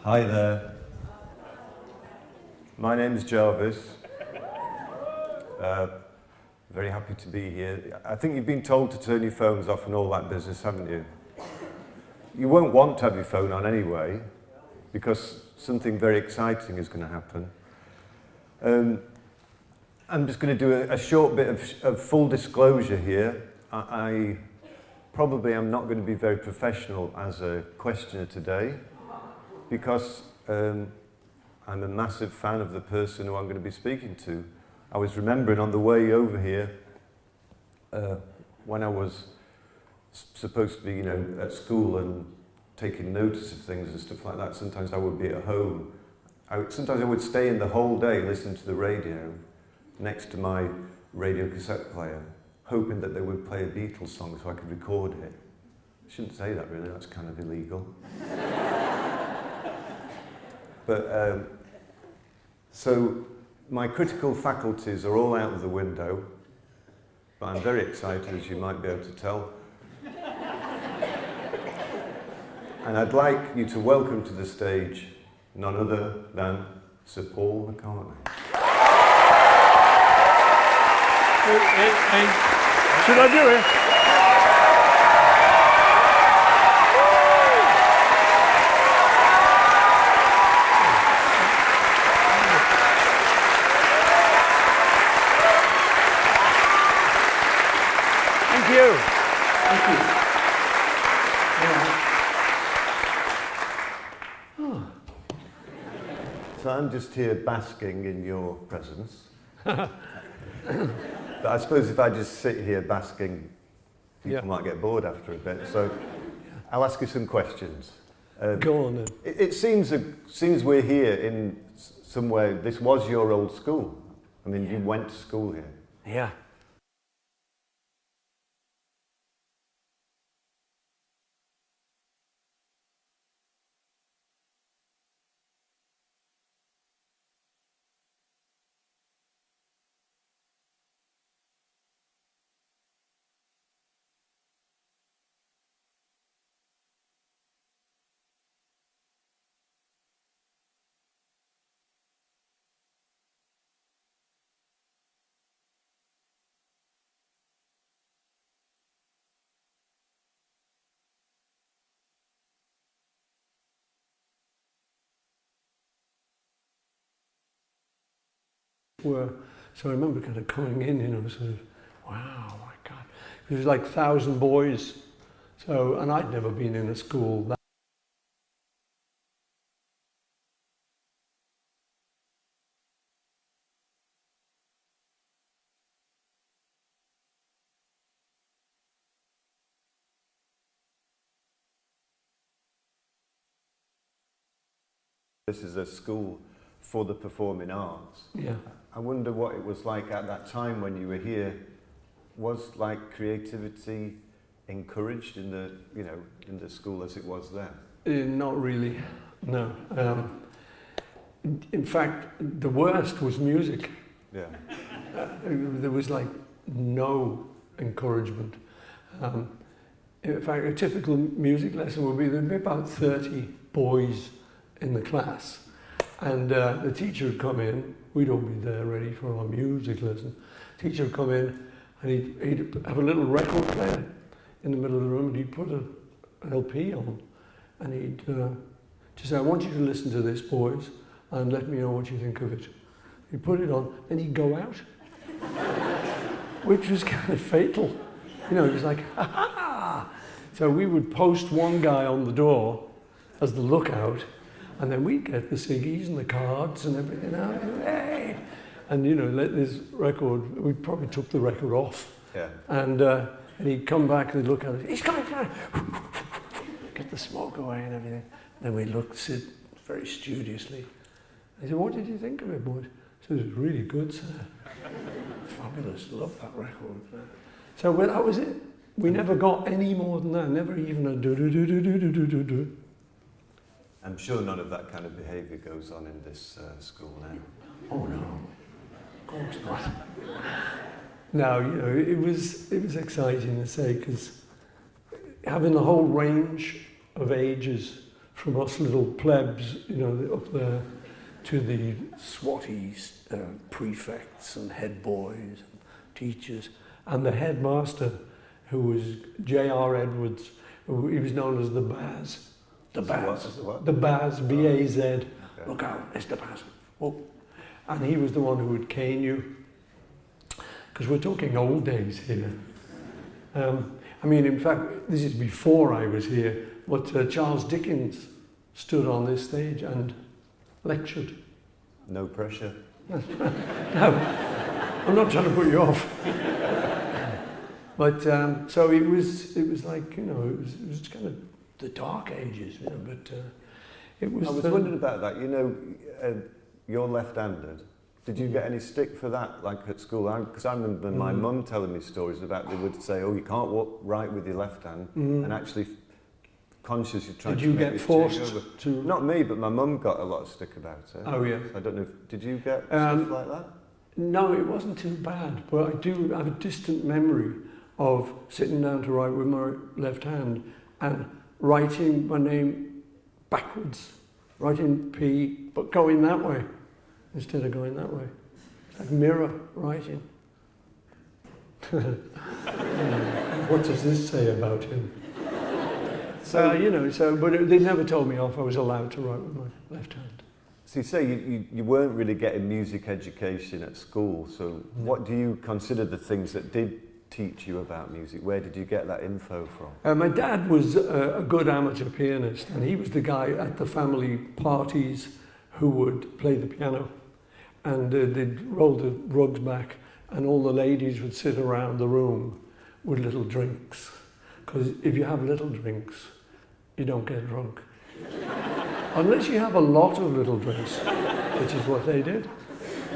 Hi there. My name's Jarvis. Very happy to be here. I think you've been told to turn your phones off and all that business, haven't you? You won't want to have your phone on anyway, because something very exciting is going to happen. I'm just going to do a short bit of full disclosure here. I probably am not going to be very professional as a questioner today, because I'm a massive fan of the person who I'm going to be speaking to. I was remembering on the way over here, when I was supposed to be, at school and taking notice of things and stuff like that. Sometimes I would be at home. Sometimes I would stay in the whole day listening to the radio next to my radio cassette player, hoping that they would play a Beatles song so I could record it. I shouldn't say that really, that's kind of illegal. But, so my critical faculties are all out of the window, but I'm very excited, as you might be able to tell. And I'd like you to welcome to the stage none other than Sir Paul McCartney. Should I do it? Thank you. Thank you. So I'm just here basking in your presence. But I suppose if I just sit here basking, people might get bored after a bit. So I'll ask you some questions. Go on then. It seems we're here in somewhere. This was your old school. I mean, you went to school here. Yeah. So I remember kind of coming in, sort of, wow, my God. It was like 1,000 boys. So, and I'd never been in a school that. This is a school for the performing arts. Yeah. I wonder what it was like at that time when you were here. Was like creativity encouraged in the, in the school as it was then? Not really, no. In fact, the worst was music. Yeah. There was like no encouragement. In fact, a typical music lesson would be there'd be about 30 boys in the class, and the teacher would come in. We'd all be there ready for our music lesson. Teacher would come in and he'd have a little record player in the middle of the room, and he'd put an LP on, and he'd just say, I want you to listen to this, boys, and let me know what you think of it. He'd put it on, then he'd go out, which was kind of fatal. It was like, ha ha! So we would post one guy on the door as the lookout, and then we'd get the ciggies and the cards and everything out. Hey! And let this record, we probably took the record off. Yeah. And he'd come back and he'd look at it, he's coming, get the smoke away and everything. Then we'd sit very studiously. I said, what did you think of it, boys? He said, it was really good, sir. Fabulous, love that record. So that was it. We never got any more than that, never even a do-do-do-do-do-do-do-do. I'm sure none of that kind of behaviour goes on in this school now. Oh no, of course not. No, it was exciting to say, because having the whole range of ages from us little plebs, you know, up there, to the swotty prefects and head boys and teachers, and the headmaster, who was J.R. Edwards, he was known as the Baz. The Baz. The Baz, B-A-Z. Okay. Look out, Mr. Baz. Oh. And he was the one who would cane you. Because we're talking old days here. I mean, in fact, this is before I was here, but Charles Dickens stood on this stage and lectured. No pressure. No, I'm not trying to put you off. But so it was like, you know, it was kind of the dark ages, you know, but it was... I was wondering about that, you know, you're left-handed. Did you get any stick for that, like at school? Because I remember my mum telling me stories about they would say, oh, you can't write with your left hand, and actually consciously trying to make Did you get forced to... Not me, but my mum got a lot of stick about it. Oh, yeah. I don't know, did you get stuff like that? No, it wasn't too bad, but I do have a distant memory of sitting down to write with my left hand and writing my name backwards, writing P, but going that way instead of going that way. It's like mirror writing. What does this say about him? So, you know, but they never told me off. I was allowed to write with my left hand. So you say you weren't really getting music education at school, so what do you consider the things that did teach you about music? Where did you get that info from? My dad was a good amateur pianist, and he was the guy at the family parties who would play the piano, and they'd roll the rugs back, and all the ladies would sit around the room with little drinks, because if you have little drinks, you don't get drunk. Unless you have a lot of little drinks, which is what they did.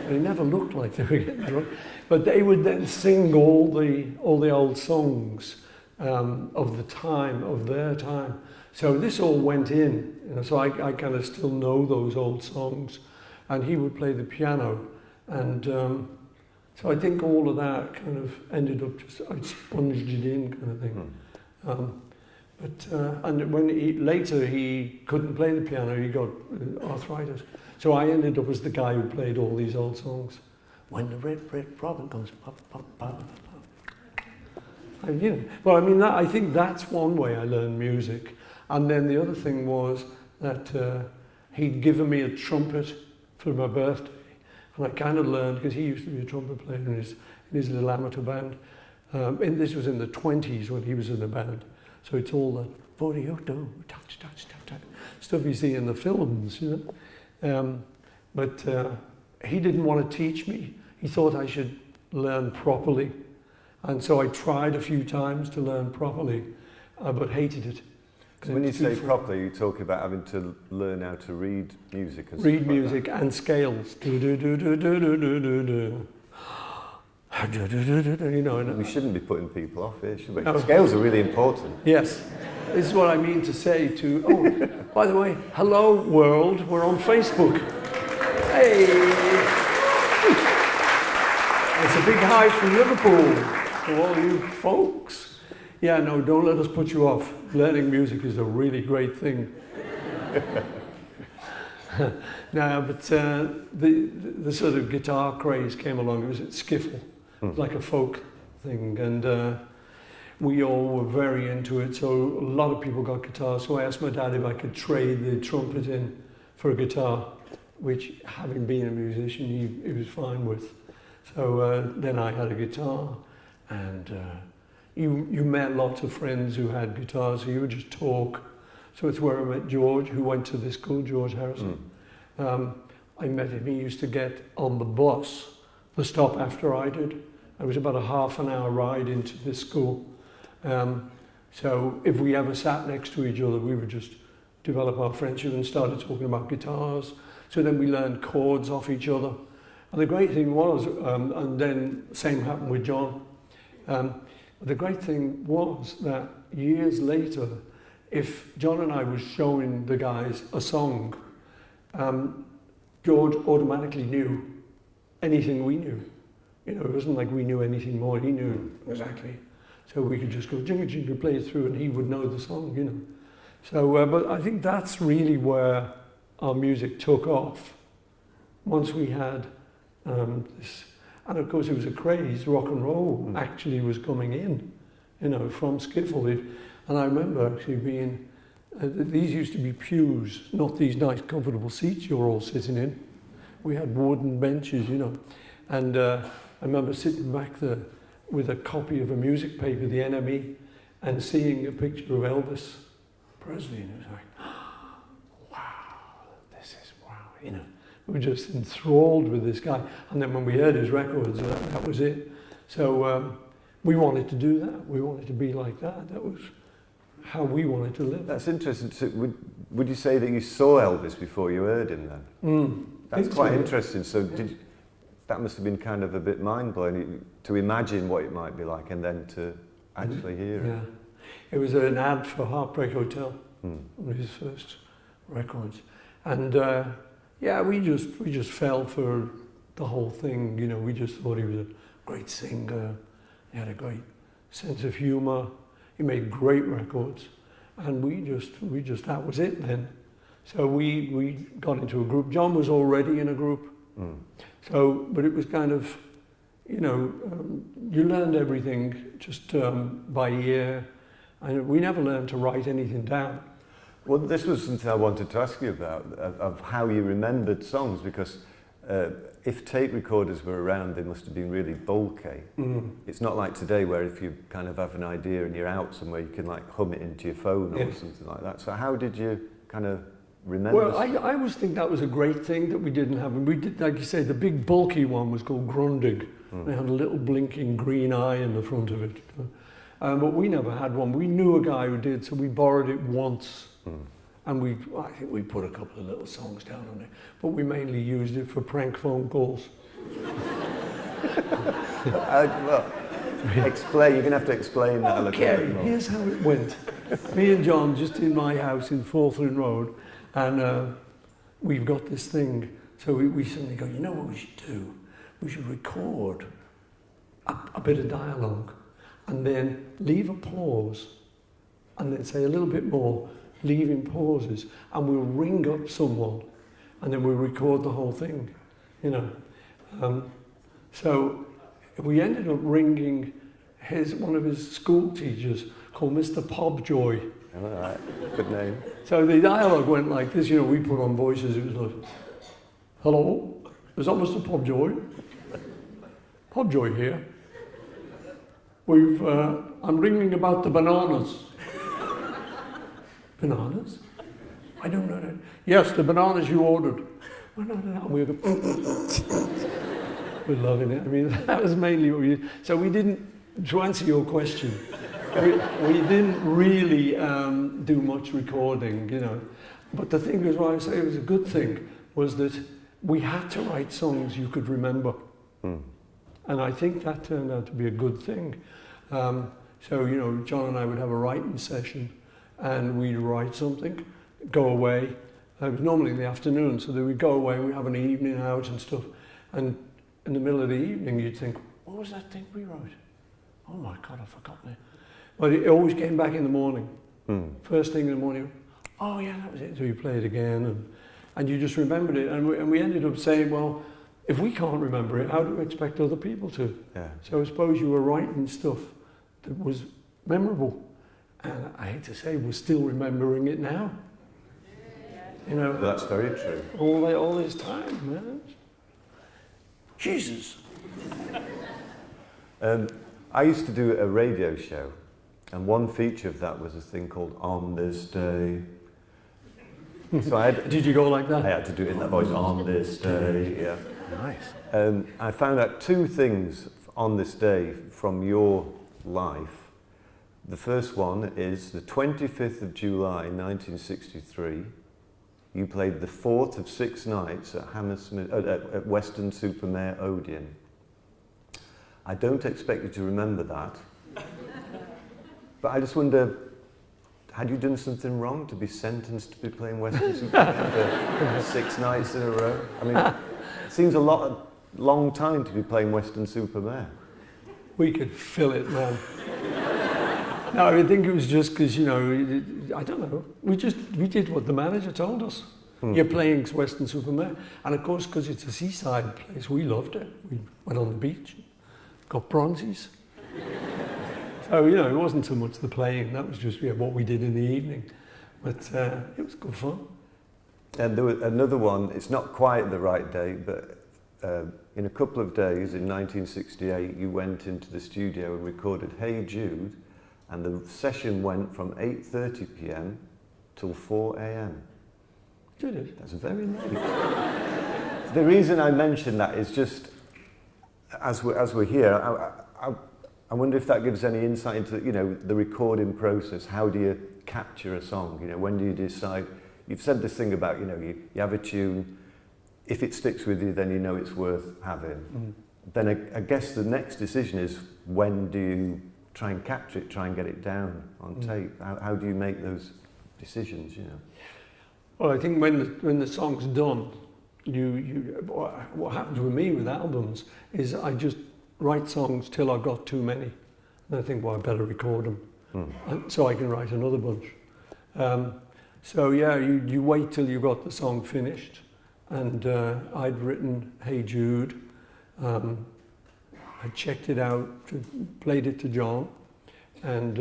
They never looked like they were getting drunk. But they would then sing all the old songs of the time, of their time. So this all went in. You know, so I kind of still know those old songs. And he would play the piano. And so I think all of that kind of ended up just, I sponged it in kind of thing. And when later he couldn't play the piano, he got arthritis. So I ended up as the guy who played all these old songs. When the red robin comes, pop, pop, pop, pop. And, you know, well, I mean, I think that's one way I learned music. And then the other thing was that he'd given me a trumpet for my birthday. And I kind of learned, because he used to be a trumpet player in his little amateur band. And this was in the 20s when he was in the band. So it's all that stuff you see in the films, you know. But he didn't want to teach me. He thought I should learn properly. And so I tried a few times to learn properly, but hated it. When you say properly, you talk about having to learn how to read music and read stuff music like that. And scales. Do do do do do do do do do. You know, We shouldn't be putting people off here, should we? No. Scales are really important. Yes, this is what I mean to say to, oh, by the way, hello world, we're on Facebook. Hey! It's a big hi from Liverpool to all you folks. Yeah, no, don't let us put you off. Learning music is a really great thing. No, but the sort of guitar craze came along. It was at skiffle. It was like a folk thing, and we all were very into it, so a lot of people got guitars. So I asked my dad if I could trade the trumpet in for a guitar, which, having been a musician, he was fine with. So then I had a guitar, and you met lots of friends who had guitars, so you would just talk. So it's where I met George, who went to this school, George Harrison. I met him, he used to get on the bus, the stop after I did. It was about a half an hour ride into this school. So if we ever sat next to each other, we would just develop our friendship and started talking about guitars. So then we learned chords off each other. And the great thing was, and then same happened with John. The great thing was that years later, if John and I was showing the guys a song, George automatically knew anything we knew. You know, it wasn't like we knew anything more, he knew exactly. So we could just go jingle jingle, play it through, and he would know the song, you know. So, but I think that's really where our music took off. Once we had this, and of course it was a craze, rock and roll actually was coming in, you know, from skiffle. And I remember actually being, these used to be pews, not these nice comfortable seats you're all sitting in. We had wooden benches, you know. And I remember sitting back there with a copy of a music paper, the NME, and seeing a picture of Elvis Presley, and it was like, wow, this is wow, you know. We were just enthralled with this guy. And then when we heard his records, that was it. So we wanted to do that. We wanted to be like that. That was how we wanted to live. That's interesting. So would you say that you saw Elvis before you heard him then? That's quite interesting. So that must have been kind of a bit mind-blowing to imagine what it might be like and then to actually hear it. Yeah. It was an ad for Heartbreak Hotel, one of his first records. And yeah, we just fell for the whole thing. You know, we just thought he was a great singer. He had a great sense of humour. He made great records. And we just that was it then. So we got into a group. John was already in a group. So, but it was kind of, you know, you learned everything just by ear. And we never learned to write anything down. Well, this was something I wanted to ask you about, of how you remembered songs, because if tape recorders were around, they must have been really bulky. It's not like today where if you kind of have an idea and you're out somewhere, you can like hum it into your phone or something like that. So how did you kind of remember? Well, I always think that was a great thing that we didn't have. And we did, like you say, the big bulky one was called Grundig. They had a little blinking green eye in the front of it. But we never had one. We knew a guy who did, so we borrowed it once. And I think we put a couple of little songs down on it. But we mainly used it for prank phone calls. Well, explain. You're going to have to explain that a little bit more. Here's how it went. Me and John just in my house in Forthland Road, and we've got this thing. So we suddenly go, you know what we should do? We should record a bit of dialogue and then leave a pause and then say a little bit more, leaving pauses, and we'll ring up someone and then we'll record the whole thing, you know. So we ended up ringing one of his school teachers called Mr. Pobjoy. All right, good name. So the dialogue went like this, you know, we put on voices, it was like, hello, is that Mr. Pobjoy? Pobjoy here. I'm ringing about the bananas. Bananas? I don't know that. Yes, the bananas you ordered. Well, no. We're loving it. I mean, that was mainly what we did. So we didn't, to answer your question, we didn't really do much recording, you know. But the thing was, why I say it was a good thing, was that we had to write songs you could remember. And I think that turned out to be a good thing. So, you know, John and I would have a writing session and we'd write something, go away. It was normally in the afternoon, so then we'd go away and we'd have an evening out and stuff. And in the middle of the evening, you'd think, what was that thing we wrote? Oh my God, I've forgotten it. But it always came back in the morning. First thing in the morning, oh yeah, that was it. So you play it again and you just remembered it. And we ended up saying, well, if we can't remember it, how do we expect other people to? Yeah. So I suppose you were writing stuff that was memorable. And I hate to say, we're still remembering it now. You know, That's very true. all this time, man. Jesus. I used to do a radio show, and one feature of that was a thing called On This Day. So Did you go like that? I had to do it in that voice, on this day, yeah. Nice. I found out two things on this day from your life. The first one is the 25th of July 1963. You played the fourth of 6 nights at Hammersmith, at Weston-super-Mare Odeon. I don't expect you to remember that, but I just wonder, had you done something wrong to be sentenced to be playing Weston-super-Mare for 6 nights in a row? I mean, it seems a long time to be playing Weston-super-Mare. We could fill it, man. No, I think it was just because, you know, I don't know. We did what the manager told us. You're playing Western Superman. And of course, because it's a seaside place, we loved it. We went on the beach, got bronzies. So, you know, it wasn't so much the playing, that was just what we did in the evening. But it was good fun. And there was another one, it's not quite the right date, but in a couple of days in 1968, you went into the studio and recorded Hey Jude, and the session went from 8:30 p.m. till 4 a.m. Did it? That's very late. The reason I mention that is just, as we're here, I wonder if that gives any insight into, you know, the recording process. How do you capture a song? You know, when do you decide? You've said this thing about, you know, you have a tune, if it sticks with you, then you know it's worth having. Then I guess the next decision is, when do you try and capture it, try and get it down on tape? How do you make those decisions, you know? Well, I think when the song's done, what happens with me with albums is I just write songs till I've got too many. And I think, well, I better record them. So I can write another bunch. So yeah, you wait till you got the song finished. And I'd written Hey Jude. I checked it out, played it to John, and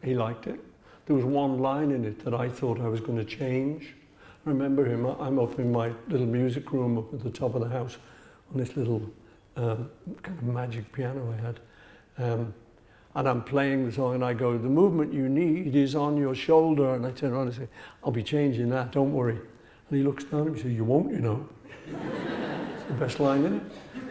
he liked it. There was one line in it that I thought I was going to change. I remember him, I'm up in my little music room up at the top of the house on this little kind of magic piano I had. And I'm playing the song and I go, the movement you need is on your shoulder. And I turn around and say, I'll be changing that, don't worry. And he looks down at me and says, you won't, you know. It's the best line in it.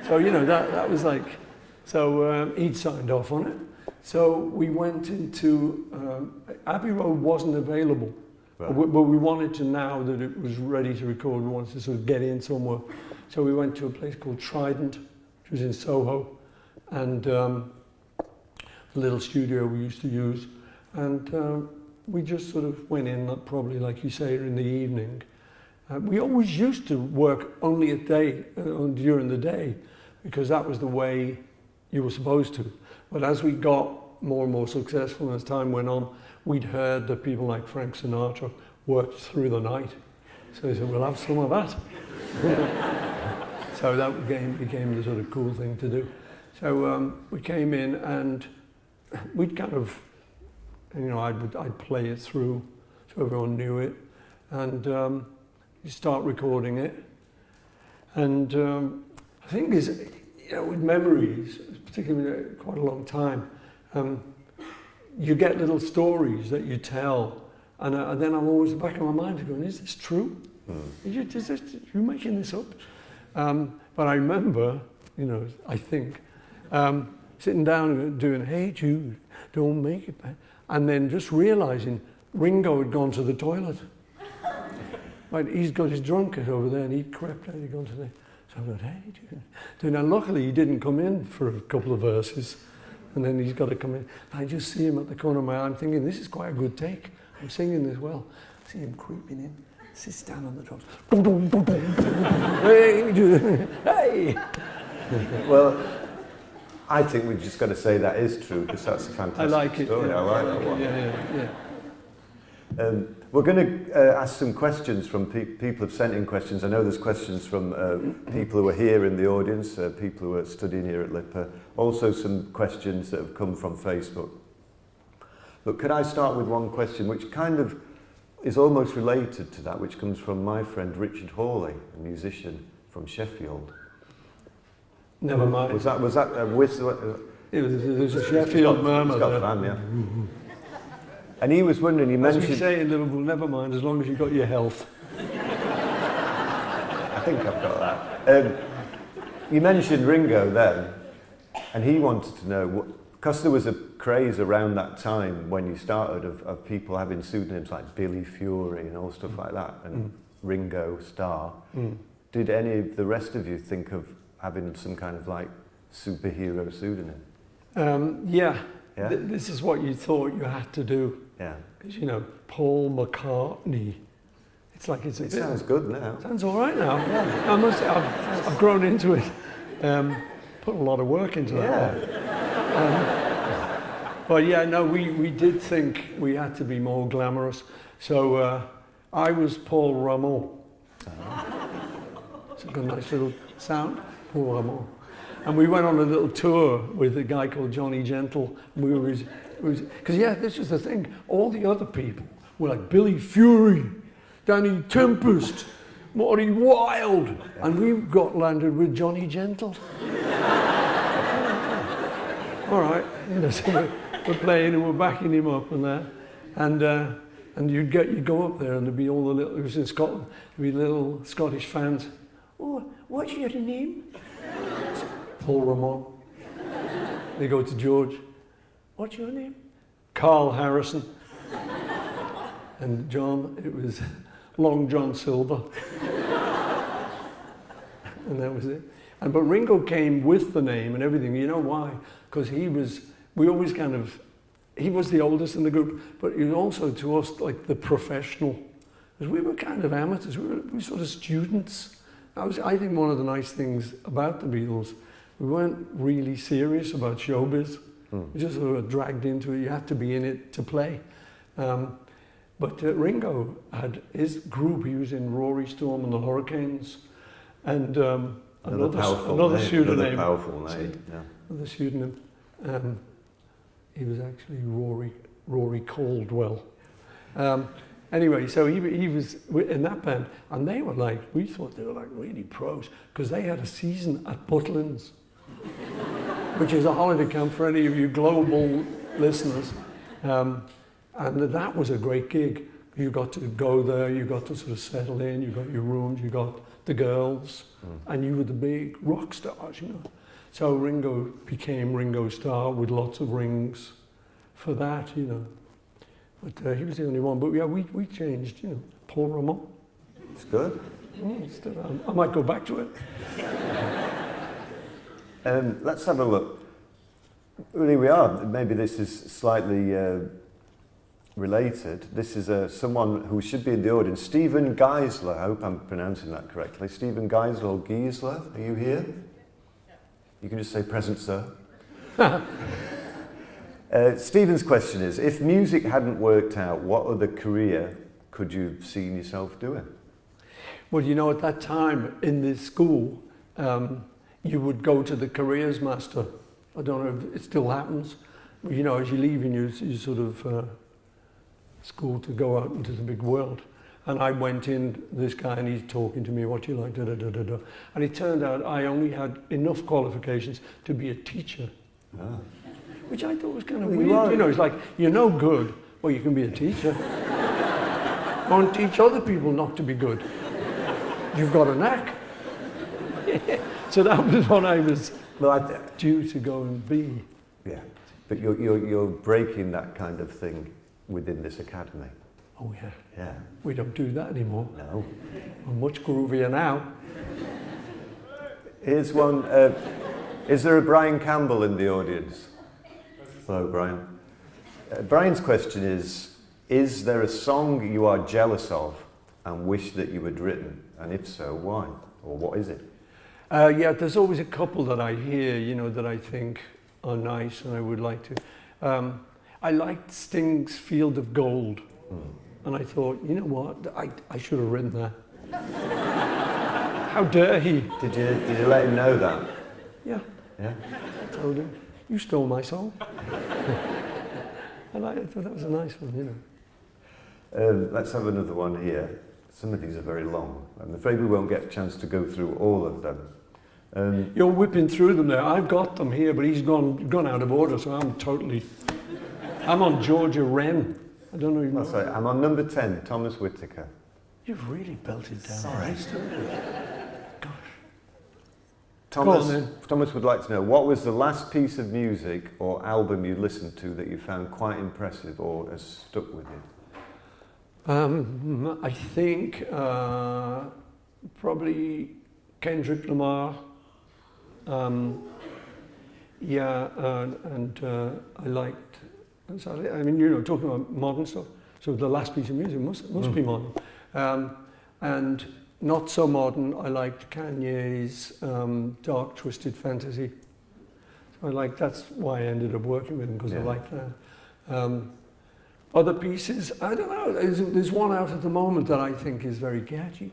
So, you know, that was like, so he'd signed off on it. So we went into, Abbey Road wasn't available. Right. But we wanted to, now that it was ready to record, we wanted to sort of get in somewhere. So we went to a place called Trident, which was in Soho, and a little studio we used to use. And we just sort of went in, probably like you say, in the evening. We always used to work only at day, during the day, because that was the way you were supposed to. But as we got more and more successful as time went on, we'd heard that people like Frank Sinatra worked through the night. So we said, we'll have some of that. So that became the sort of cool thing to do. So we came in and we'd kind of, you know, I'd play it through so everyone knew it. And you start recording it. And I think there's, you know, with memories, particularly quite a long time, you get little stories that you tell, and then I'm always in the back of my mind going, is this true? Is you making this up? But I remember, you know, I think, sitting down and doing, Hey Jude, don't make it bad, and then just realising Ringo had gone to the toilet. Right, he's got his drum kit over there, and he crept out, he'd gone to the... So I thought, Hey Jude. And luckily he didn't come in for a couple of verses. And then he's got to come in. I just see him at the corner of my eye. I'm thinking, this is quite a good take. I'm singing this well. I see him creeping in, sits down on the drums. Hey! Well, I think we've just got to say that is true, because that's a fantastic story. Yeah. I like that one. Yeah. We're going to ask some questions from people who've sent in questions. I know there's questions from people who are here in the audience, people who are studying here at LIPA, also some questions that have come from Facebook. But could I start with one question which kind of is almost related to that, which comes from my friend Richard Hawley, a musician from Sheffield. Never mind. Was that It was a Sheffield murmur. Scott fan, yeah. And he was wondering, he mentioned... As we say in Liverpool, never mind, as long as you've got your health. I think I've got that. You mentioned Ringo then, and he wanted to know, because there was a craze around that time when you started of people having pseudonyms like Billy Fury and all stuff like that, and Ringo Starr. Did any of the rest of you think of having some kind of like superhero pseudonym? Yeah. This is what you thought you had to do. Yeah. Because, you know, Paul McCartney. It's like it sounds good now. Sounds all right now. Yeah. I must say, I've grown into it. Put a lot of work into that. But yeah, no, we did think we had to be more glamorous. So I was Paul Ramon. It's got a nice little sound, Paul Ramon. And we went on a little tour with a guy called Johnny Gentle. Because this was the thing, all the other people were like Billy Fury, Danny Tempest, Marty Wilde, and we got landed with Johnny Gentle. All right, so we're playing and we're backing him up and that, and you'd go up there and there'd be all the little, it was in Scotland, there'd be little Scottish fans. Oh, what's your name? Paul Ramon. They go to George. What's your name? Carl Harrison. And John, it was Long John Silver. And that was it. But Ringo came with the name and everything. You know why? Because he was the oldest in the group, but he was also to us like the professional. Because we were kind of amateurs, we were sort of students. I think one of the nice things about the Beatles, we weren't really serious about showbiz. We just sort of dragged into it. You had to be in it to play. But Ringo had his group. He was in Rory Storm and the Hurricanes, and another pseudonym. Another powerful name. Yeah. Another pseudonym. He was actually Rory Caldwell. Anyway, so he was in that band, and they were like, we thought they were like really pros, because they had a season at Butlins, which is a holiday camp for any of you global listeners. And that was a great gig. You got to go there, you got to sort of settle in, you got your rooms, you got the girls, and you were the big rock stars, you know. So Ringo became Ringo Starr with lots of rings for that, you know. But he was the only one. But yeah, we changed, you know, Paul Ramon. It's good. I might go back to it. Let's have a look. Really, we are. Maybe this is slightly related. This is someone who should be in the audience. Stephen Geisler. I hope I'm pronouncing that correctly. Stephen Geisler or Giesler. Are you here? Yeah. You can just say present, sir. Stephen's question is, if music hadn't worked out, what other career could you have seen yourself doing? Well, you know, at that time in this school, you would go to the careers master. I don't know if it still happens. You know, as you're leaving, you sort of school to go out into the big world. And I went in, this guy, and he's talking to me, what do you like, da da da da da. And it turned out I only had enough qualifications to be a teacher. Ah. Which I thought was kind of weird. You know, it's like, you're no good, well, you can be a teacher. Go and teach other people not to be good. You've got a knack. So that was what I was due to go and be. Yeah, but you're breaking that kind of thing within this academy. Oh yeah. Yeah. We don't do that anymore. No. We're much groovier now. Here's one. Is there a Brian Campbell in the audience? Hello, Brian. Brian's question is there a song you are jealous of and wish that you had written? And if so, why? Or what is it? Yeah, there's always a couple that I hear, you know, that I think are nice and I would like to. I liked Sting's Field of Gold. And I thought, you know what, I should have written that. How dare he? Did you let him know that? Yeah. Yeah? I told him, you stole my song. And I thought that was a nice one, you know. Let's have another one here. Some of these are very long. I'm afraid we won't get a chance to go through all of them. You're whipping through them there. I've got them here, but he's gone out of order, so I'm on Georgia Wren. I don't know if you know. Sorry, I'm on number 10, Thomas Whittaker. You've really belted down. Sorry. Gosh. Thomas would like to know, what was the last piece of music or album you listened to that you found quite impressive or has stuck with you? I think probably Kendrick Lamar. I liked. I mean, you know, talking about modern stuff. So the last piece of music must be modern. And not so modern, I liked Kanye's Dark Twisted Fantasy. That's why I ended up working with him, because I Yeah. like that. Other pieces, I don't know. There's one out at the moment that I think is very catchy,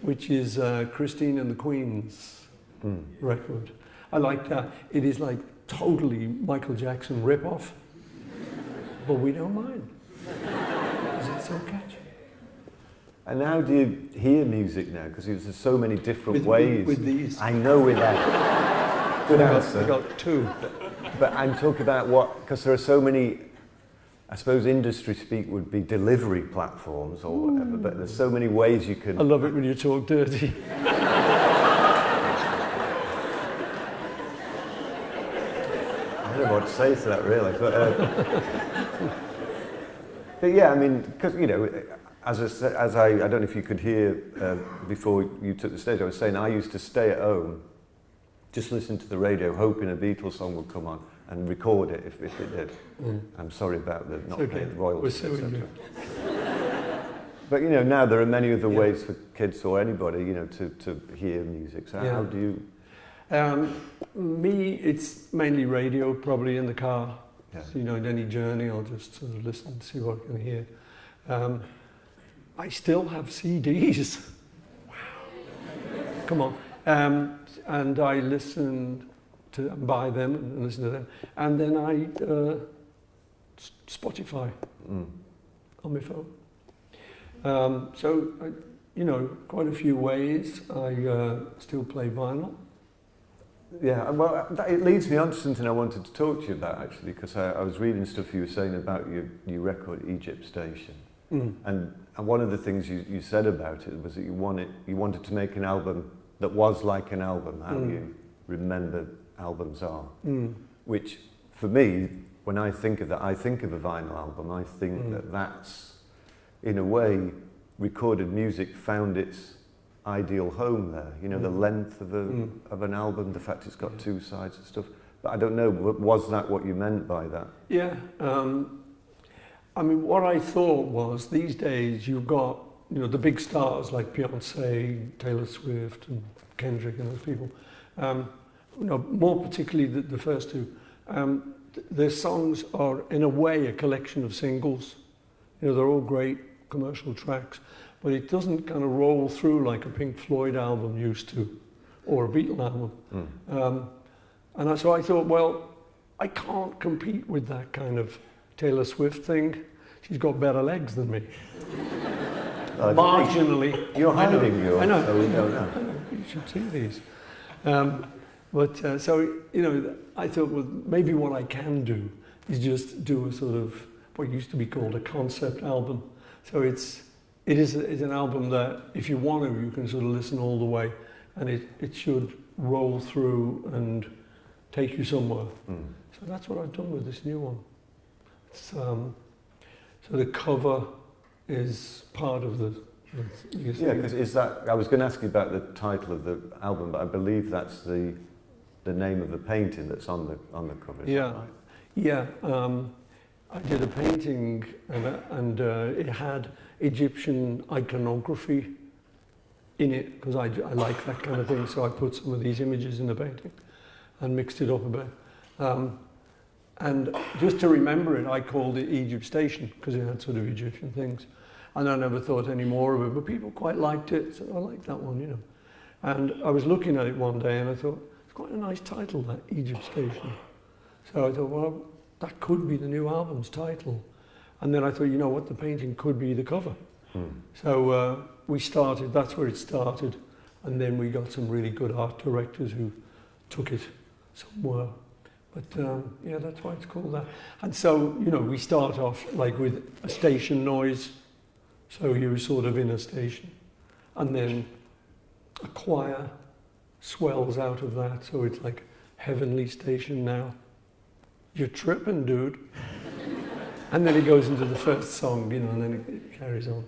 which is Christine and the Queens record. I like that. It is like totally Michael Jackson rip-off, but we don't mind, because it's so catchy. And how do you hear music now? Because there's so many different With ways. with these. I know with that. Good answer. I got two. But I'm talking about what, because there are so many, I suppose industry speak would be delivery platforms or whatever, but there's so many ways you can... I love it when you talk dirty. I don't know what to say to that really, but yeah, I mean, because, you know, as I don't know if you could hear before you took the stage, I was saying I used to stay at home, just listen to the radio, hoping a Beatles song would come on and record it if it did. I'm sorry about the not paying the royalties, etc. But you know, now there are many other ways for kids or anybody, you know, to hear music. So how do you? Me, it's mainly radio, probably in the car. Yeah. So, you know, in any journey, I'll just sort of listen and see what I can hear. I still have CDs. Wow. Come on. And I listen to, buy them and listen to them. And then I Spotify on my phone. So, you know, quite a few ways. I still play vinyl. Yeah, well, it leads me on to something I wanted to talk to you about, actually, because I was reading stuff you were saying about your record, Egypt Station. And one of the things you said about it was that you wanted to make an album that was like an album, how you remember albums are. Which, for me, when I think of that, I think of a vinyl album. I think that that's, in a way, recorded music found its ideal home there. You know, the length of an album, the fact it's got two sides and stuff. But I don't know, was that what you meant by that? Yeah. I mean, what I thought was, these days you've got, you know, the big stars like Beyonce, Taylor Swift and Kendrick and those people. You know, more particularly the first two. Their songs are, in a way, a collection of singles. You know, they're all great commercial tracks, but it doesn't kind of roll through like a Pink Floyd album used to, or a Beatle album. And so I thought, well, I can't compete with that kind of Taylor Swift thing. She's got better legs than me. Marginally. You're hiding yours, I know. so we don't know. I know. You should see these. So, you know, I thought, well, maybe what I can do is just do a sort of what used to be called a concept album. So it's an album that, if you want to, you can sort of listen all the way, and it should roll through and take you somewhere. So that's what I've done with this new one. It's, so the cover is part of the yeah, because is that, I was going to ask you about the title of the album, but I believe that's the name of the painting that's on the cover. Is that right? Yeah. I did a painting and it had Egyptian iconography in it, because I like that kind of thing, so I put some of these images in the painting and mixed it up a bit. And just to remember it, I called it Egypt Station, because it had sort of Egyptian things. And I never thought any more of it, but people quite liked it, so I liked that one, you know. And I was looking at it one day and I thought, it's quite a nice title, that, Egypt Station. So I thought, well, that could be the new album's title. And then I thought, you know what, the painting could be the cover. So we started, that's where it started. And then we got some really good art directors who took it somewhere. But yeah, that's why it's called that. And so, you know, we start off like with a station noise. So you're sort of in a station. And then a choir swells out of that. So it's like heavenly station now. You're tripping, dude. And then it goes into the first song, you know, and then it carries on.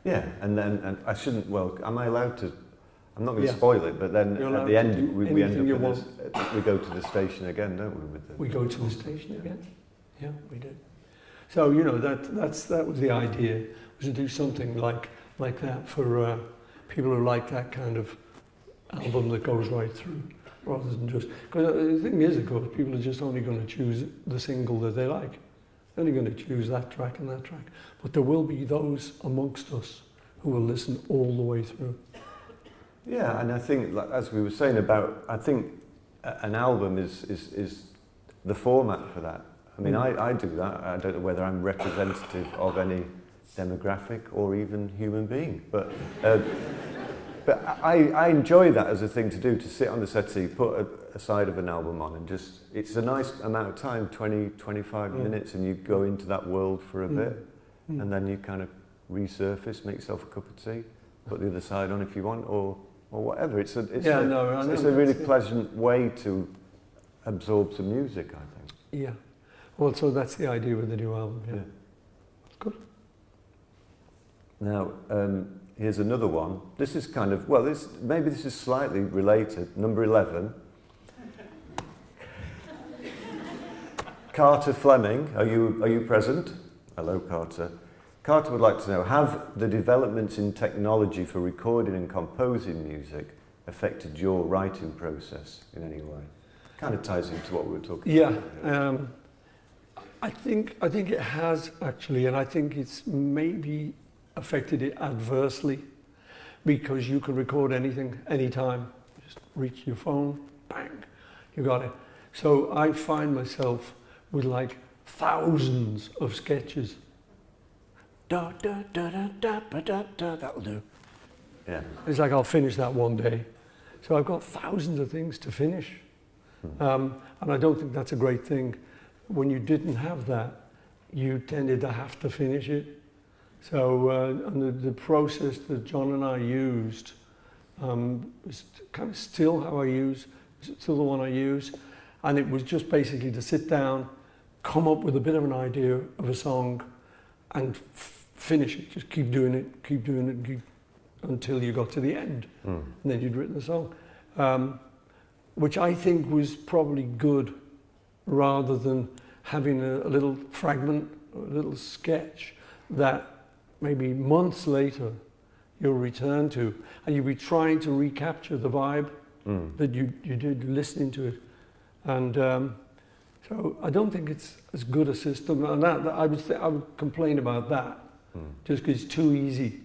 Yeah, and I shouldn't, well, am I allowed to, I'm not going to spoil it, but then at the end we end up with this, we go to the station again, don't we? We go to the station again? Yeah, we did. So, you know, that was the idea, was to do something like that for people who like that kind of album that goes right through. rather than just, because the thing is, of course, people are just only going to choose the single that they like. They're only going to choose that track and that track. But there will be those amongst us who will listen all the way through. Yeah, and I think, like, as we were saying about, I think an album is the format for that. I mean, I do that. I don't know whether I'm representative of any demographic or even human being, but I enjoy that as a thing to do, to sit on the settee, put a side of an album on, and just, it's a nice amount of time, 20, 25 minutes, and you go into that world for a bit, and then you kind of resurface, make yourself a cup of tea, put the other side on if you want, or whatever. It's a really pleasant way to absorb some music, I think. Yeah. Well, so that's the idea with the new album, yeah. Good. Now, here's another one. This is kind of, well, maybe this is slightly related. Number 11. Carter Fleming, are you present? Hello, Carter. Carter would like to know, have the developments in technology for recording and composing music affected your writing process in any way? Kind of ties into what we were talking about. Yeah. I think it has, actually, and I think it's maybe affected it adversely, because you can record anything, anytime. Just reach your phone, bang, you got it. So I find myself with like thousands of sketches. Da da da da da da da da. That'll do. Yeah. It's like I'll finish that one day. So I've got thousands of things to finish, and I don't think that's a great thing. When you didn't have that, you tended to have to finish it. So and the process that John and I used is kind of still how I use, still the one I use. And it was just basically to sit down, come up with a bit of an idea of a song and finish it. Just keep doing it, until you got to the end. And then you'd written the song, which I think was probably good, rather than having a little fragment, a little sketch that maybe months later you'll return to, and you'll be trying to recapture the vibe that you did listening to it. And so I don't think it's as good a system, and that I would complain about that, just because it's too easy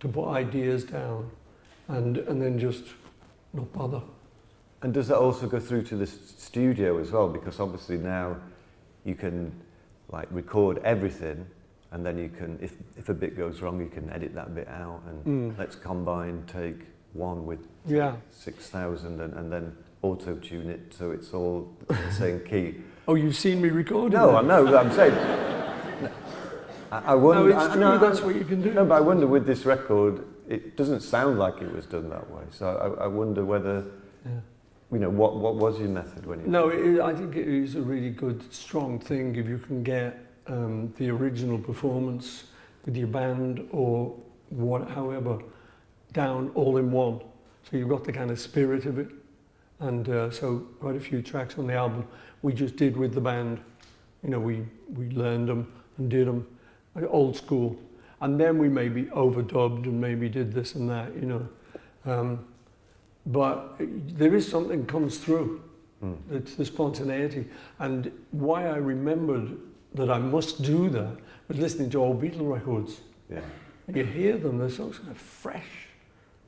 to put ideas down and then just not bother. And does that also go through to the studio as well? Because obviously now you can like record everything, and then you can, if a bit goes wrong, you can edit that bit out, and let's combine take one with 6,000 and then auto-tune it so it's all the same key. Oh, you've seen me record it? No, I know, I'm saying. I wonder, no, it's true, that's what you can do. No, but I wonder with this record, it doesn't sound like it was done that way. So I wonder whether, you know, what was your method when you... No, I think it is a really good, strong thing if you can get the original performance with your band or however down all in one. So you've got the kind of spirit of it. And so quite a few tracks on the album we just did with the band. You know, we learned them and did them, like old school. And then we maybe overdubbed and maybe did this and that, you know. But there is something comes through. It's the spontaneity. And why I remembered that I must do that was listening to old Beatle records. Yeah. And you hear them, they're so kind of fresh.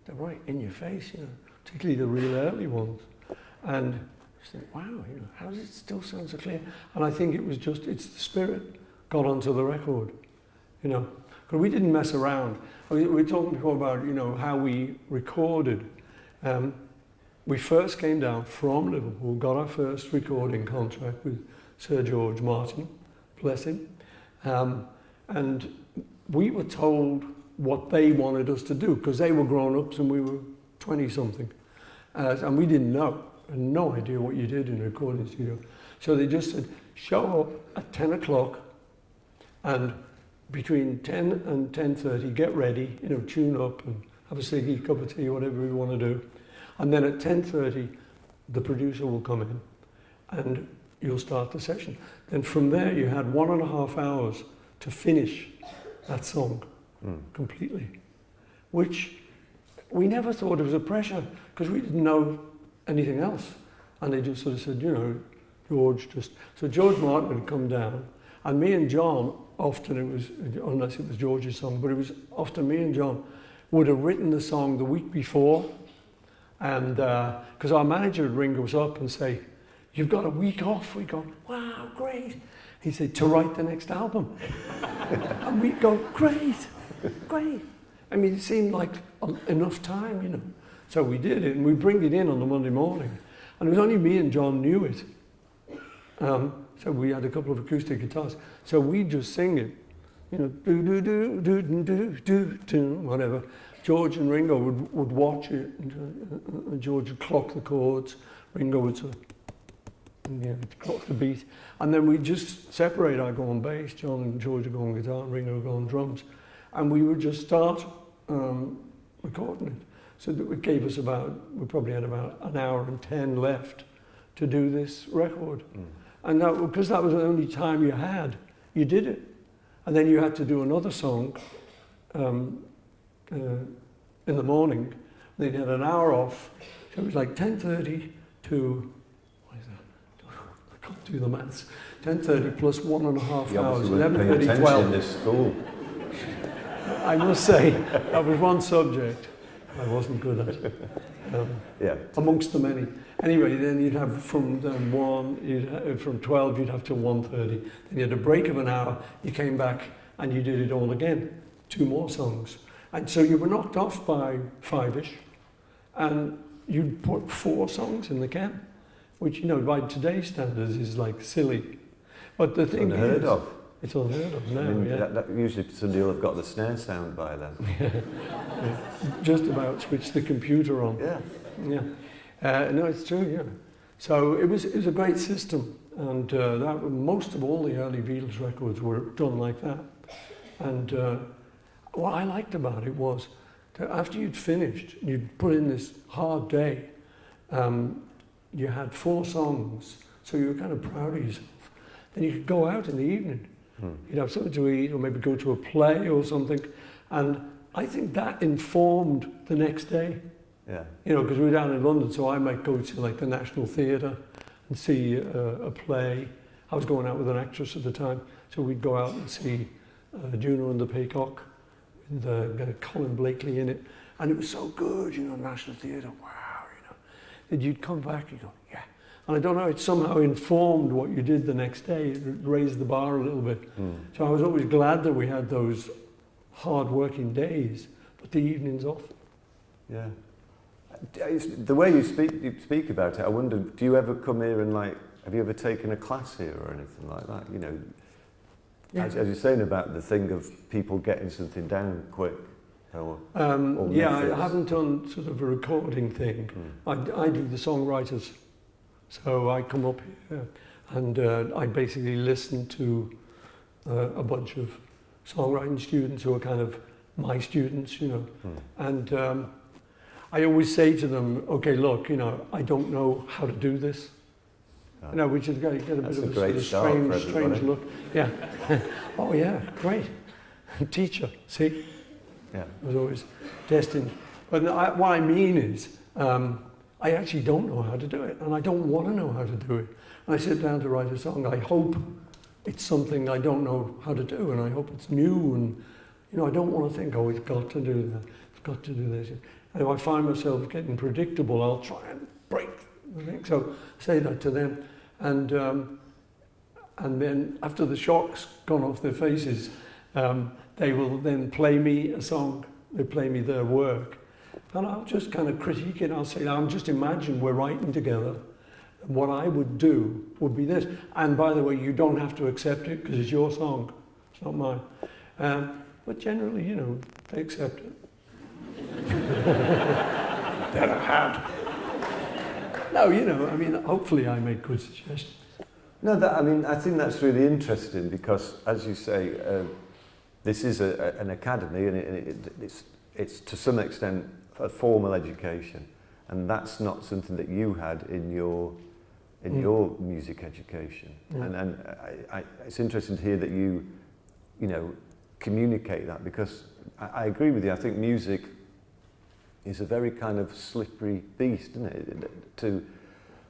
They're right in your face, you know, particularly the real early ones. And I just think, wow, you know, how does it still sound so clear? And I think it was just, it's the spirit got onto the record, you know. Because we didn't mess around. We were talking before about, you know, how we recorded. We first came down from Liverpool, got our first recording contract with Sir George Martin, bless him. And we were told what they wanted us to do, because they were grown-ups and we were 20-something. And we didn't know, had no idea what you did in a recording studio. So they just said, show up at 10 o'clock and between 10 and 10:30, get ready, you know, tune up and have a ciggy, cup of tea, whatever you want to do. And then at 10:30, the producer will come in and you'll start the session. Then from there, you had 1.5 hours to finish that song completely, which we never thought it was a pressure because we didn't know anything else. And they just sort of said, you know, George just... So George Martin had come down, and me and John, often it was, unless it was George's song, but it was often me and John would have written the song the week before, and because our manager would ring us up and say, "You've got a week off." We go, "Wow, great." He said, "To write the next album." And we'd go, "Great, great." I mean, it seemed like enough time, you know. So we did it, and we bring it in on the Monday morning. And it was only me and John knew it. So we had a couple of acoustic guitars. So we just sing it, you know, do do do do do do do, whatever. George and Ringo would watch it, and George would clock the chords. Ringo would sort of, you know, clock the beat, and then we just separate. I go on bass, John and George would go on guitar, and Ringo would go on drums, and we would just start recording it. So that it gave us we probably had about an hour and 10 left to do this record. And because that was the only time you had, you did it. And then you had to do another song in the morning. Then you had an hour off. So it was like 10:30 to, what is that? I can't do the maths. 10:30 plus 1.5 hours, 11:30, 12. In this school. I must say, that was one subject I wasn't good at, amongst the many. Anyway, then you'd have from 12 you'd have to 1:30. Then you had a break of an hour, you came back and you did it all again, 2 more songs. And so you were knocked off by 5-ish, and you'd put 4 songs in the can, which, you know, by today's standards is like silly. But the thing is... Unheard of. It's unheard of now, that usually somebody will have got the snare sound by then. Just about switch the computer on. No, it's true, yeah. So it was a great system, and most of all the early Beatles records were done like that. And what I liked about it was that after you'd finished, you'd put in this hard day, you had 4 songs, so you were kind of proud of yourself. Then you could go out in the evening. You'd have something to eat, or maybe go to a play or something. And I think that informed the next day. Yeah. You know, because we were down in London, so I might go to like the National Theatre and see a play. I was going out with an actress at the time, so we'd go out and see Juno and the Peacock with Colin Blakely in it. And it was so good, you know, National Theatre, wow, you know. That you'd come back and go, yeah. And I don't know, it somehow informed what you did the next day. It raised the bar a little bit. So I was always glad that we had those hard-working days, but the evenings off. Yeah. The way you speak about it, I wonder, do you ever come here and have you ever taken a class here or anything like that? You know, as you're saying about the thing of people getting something down quick. Or I haven't done sort of a recording thing. I do the songwriters. So I come up here and I basically listen to a bunch of songwriting students who are kind of my students, you know. And I always say to them, okay, look, you know, I don't know how to do this. You know, which is get a bit of a sort of strange look. Yeah. Oh yeah, great. Teacher, see? Yeah. I was always destined. But what I mean is, I actually don't know how to do it, and I don't want to know how to do it. And I sit down to write a song, I hope it's something I don't know how to do, and I hope it's new, and you know, I don't want to think, oh, it's got to do that, it's got to do this. And if I find myself getting predictable, I'll try and break the thing. So I say that to them, and then after the shock's gone off their faces, they will then play me a song, they play me their work. And I'll just kind of critique it. I'll say, I'm just imagine we're writing together. And what I would do would be this. And by the way, you don't have to accept it because it's your song. It's not mine. But generally, you know, they accept it. That I had. No, you know, I mean, hopefully I make good suggestions. No, I think that's really interesting because, as you say, this is an academy and it's to some extent a formal education, and that's not something that you had in your music education. And it's interesting to hear that you know, communicate that, because I agree with you. I think music is a very kind of slippery beast, isn't it?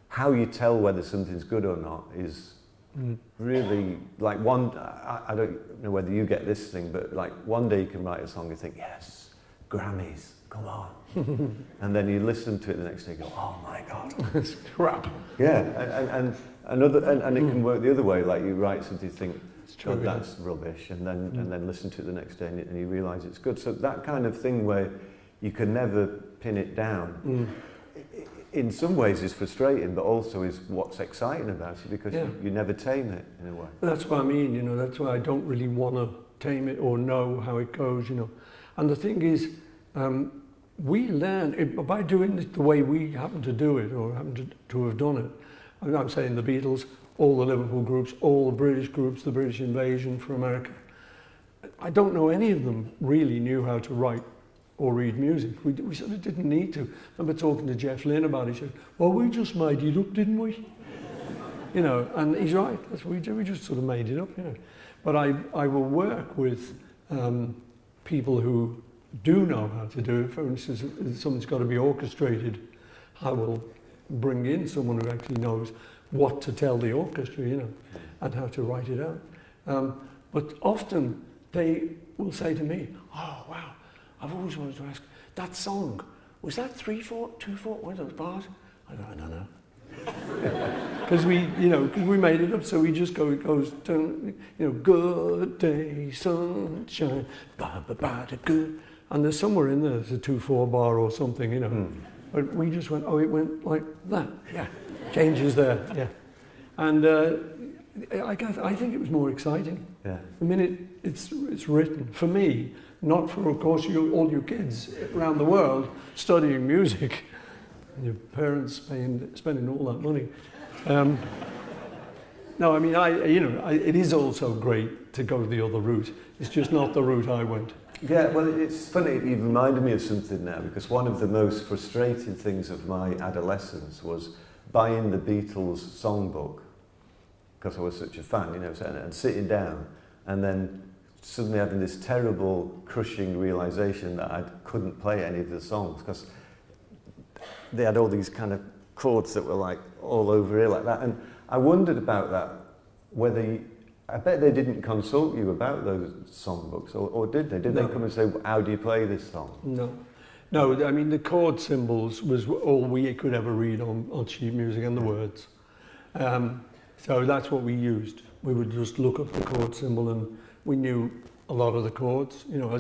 how you tell whether something's good or not is really, like I don't know whether you get this thing, but like one day you can write a song and think, yes, Grammys, come on. And then you listen to it the next day and go, oh my God. It's crap. Yeah, and it can work the other way, like you write something, you think, God, that's rubbish, and then listen to it the next day and you realise it's good. So that kind of thing where you can never pin it down, in some ways is frustrating, but also is what's exciting about it, because you never tame it in a way. That's what I mean, you know, that's why I don't really want to tame it or know how it goes, you know. And the thing is, we learn, by doing it the way we happen to do it, or happen to have done it. I'm saying the Beatles, all the Liverpool groups, all the British groups, the British Invasion for America. I don't know any of them really knew how to write or read music. We sort of didn't need to. I remember talking to Jeff Lynne about it. He said, well, we just made it up, didn't we? You know, and he's right, that's what we do. We just sort of made it up, you know. But I will work with people who do know how to do it. For instance, if something's got to be orchestrated, I will bring in someone who actually knows what to tell the orchestra, you know, and how to write it out. But often they will say to me, oh, wow, I've always wanted to ask, that song, was that 3/4, 2/4, one of those bars? I go, I don't know. Because we made it up, so we just it goes, you know, good day, sunshine, good. And there's somewhere in there, there's a 2/4 bar or something, you know. But we just went, oh, it went like that, yeah. Changes there, yeah. And I think it was more exciting. Yeah. The minute it's written, for me, not for, of course, all your kids around the world studying music, and your parents spending all that money. No, I mean, it is also great to go the other route. It's just not the route I went. Yeah, well, it's funny, you reminded me of something now, because one of the most frustrating things of my adolescence was buying the Beatles songbook, because I was such a fan, you know, and sitting down, and then suddenly having this terrible, crushing realisation that I couldn't play any of the songs, because they had all these kind of chords that were like all over here like that, and I wondered about that, whether I bet they didn't consult you about those songbooks, or did they? Did they come and say, how do you play this song? No, I mean, the chord symbols was all we could ever read on sheet music, and the words. So that's what we used. We would just look up the chord symbol, and we knew a lot of the chords, you know,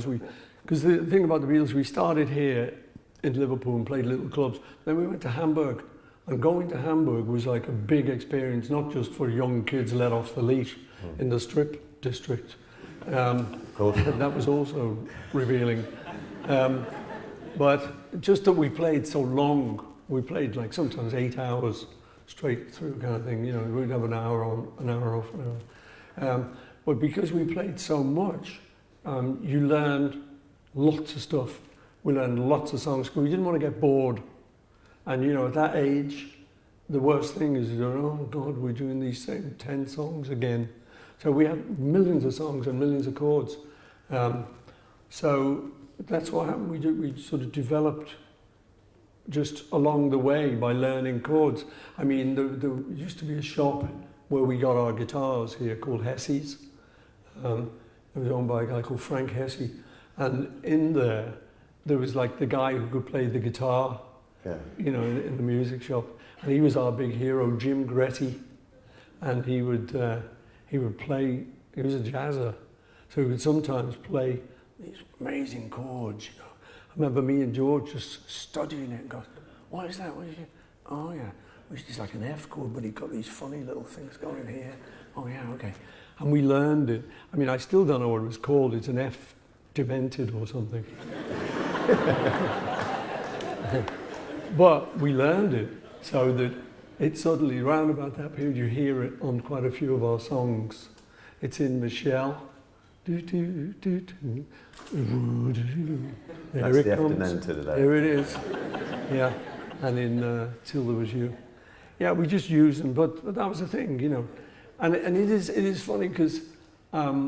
because the thing about the Beatles, we started here in Liverpool and played little clubs. Then we went to Hamburg, and going to Hamburg was like a big experience, not just for young kids let off the leash in the strip district. That was also revealing. But just that we played so long, we played like sometimes 8 hours straight through kind of thing, you know, we'd have an hour on, an hour off, an hour. But because we played so much, you learned lots of stuff. We learned lots of songs, because we didn't want to get bored. And you know, at that age, the worst thing is, oh God, we're doing these same 10 songs again. So we had millions of songs and millions of chords. So that's what happened. We sort of developed just along the way by learning chords. I mean, there used to be a shop where we got our guitars here called Hesse's. It was owned by a guy called Frank Hesse. And in there was like the guy who could play the guitar, you know, in the music shop. And he was our big hero, Jim Gretty. And he would play, he was a jazzer. So he would sometimes play these amazing chords, you know. I remember me and George just studying it and going, what is that? What is it? Oh yeah, which is like an F chord, but he got these funny little things going here. Oh yeah, okay. And we learned it. I mean, I still don't know what it was called. It's an F demented or something. But we learned it so that it suddenly, round about that period, you hear it on quite a few of our songs. It's in Michelle. There it comes. There it is. Yeah, and in Till There Was You. Yeah, we just use them, but that was the thing, you know. And it is funny because I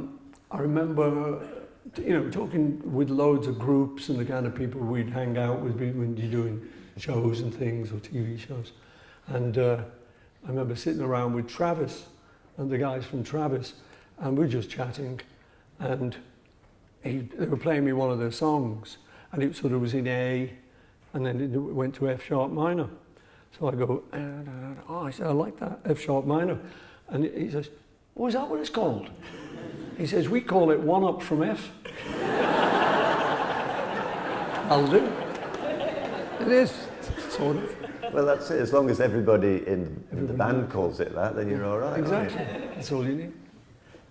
remember, you know, talking with loads of groups and the kind of people we'd hang out with when you're doing shows and things or TV shows. And I remember sitting around with Travis and the guys from Travis, and we were just chatting, and they were playing me one of their songs, and it sort of was in A, and then it went to F sharp minor. So I go, oh, I said, I like that, F sharp minor. And he says, oh, is that what it's called? He says, we call it one up from F. I'll do. It is, sort of. Well, that's it. As long as everybody in the band calls it that, then you're all right. Exactly. That's all you need.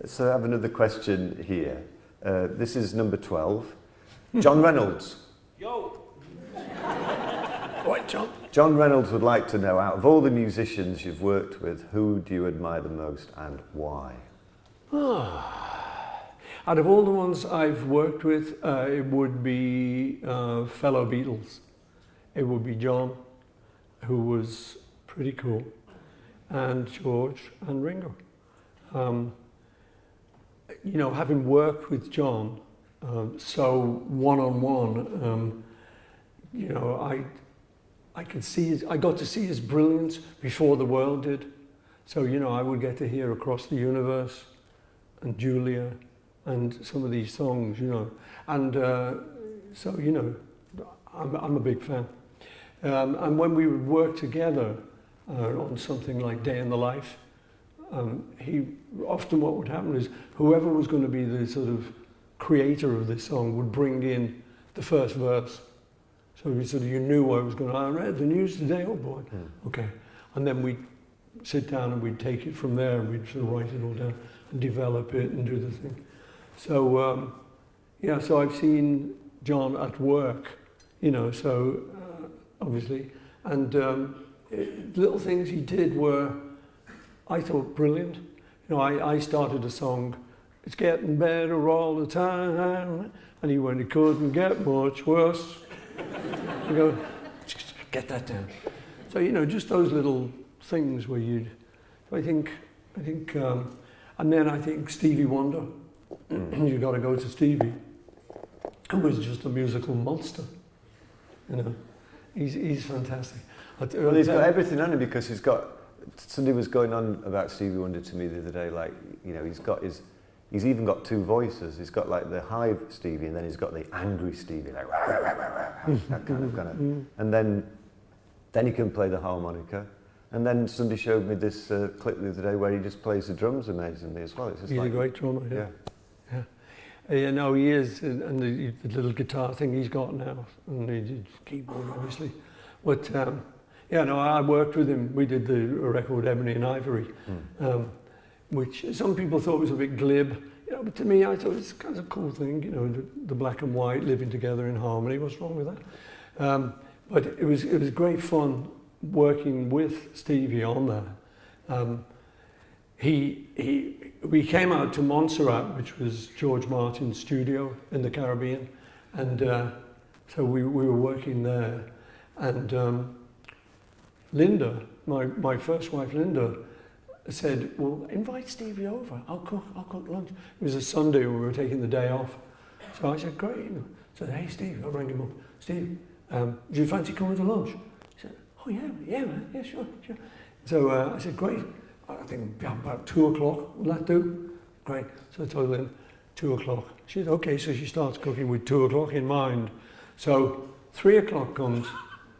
So I have another question here. This is number 12. John Reynolds. Yo! What, John? John Reynolds would like to know, out of all the musicians you've worked with, who do you admire the most and why? Out of all the ones I've worked with, it would be fellow Beatles. It would be John, who was pretty cool, and George and Ringo. You know, having worked with John so one-on-one, you know, I could see I got to see his brilliance before the world did. So, you know, I would get to hear Across the Universe and Julia and some of these songs, you know. And so, you know, I'm a big fan. And when we would work together on something like Day in the Life, often what would happen is whoever was going to be the sort of creator of this song would bring in the first verse. So you knew what was going on. I read the news today, oh boy. Okay. And then we'd sit down and we'd take it from there and we'd sort of write it all down and develop it and do the thing. So, yeah, so I've seen John at work, you know, so obviously. And little things he did were, I thought, brilliant. You know, I started a song, it's getting better all the time, and he went, it couldn't get much worse. I go, get that down. So, you know, just those little things where I think, and then I think Stevie Wonder, you got to go to Stevie, who was just a musical monster, you know. He's fantastic. Well, he's got everything on him because he's got, somebody was going on about Stevie Wonder to me the other day, like, you know, he's even got two voices. He's got like the high Stevie and then he's got the angry Stevie, like, that kind of. And then he can play the harmonica. And then somebody showed me this clip the other day where he just plays the drums amazingly as well. It's just he's like, a great drummer, yeah. Yeah, no, he is, and the little guitar thing he's got now, and the keyboard, obviously. But, yeah, no, I worked with him. We did the record Ebony and Ivory, which some people thought was a bit glib, you know, but to me, I thought it's kind of a cool thing, you know, the black and white living together in harmony. What's wrong with that? But it was great fun working with Stevie on that. We came out to Montserrat, which was George Martin's studio in the Caribbean, and so we were working there. And Linda, my first wife, Linda, said, "Well, invite Stevie over. I'll cook lunch." It was a Sunday when we were taking the day off, so I said, "Great." You know. So I said, "Hey, Steve," I rang him up. "Steve, do you fancy coming to lunch?" He said, "Oh yeah, man, yeah, sure." So I said, "Great. I think about 2 o'clock, will that do?" Great. So I told Lynn, 2 o'clock. She said, okay, so she starts cooking with 2 o'clock in mind. So 3 o'clock comes,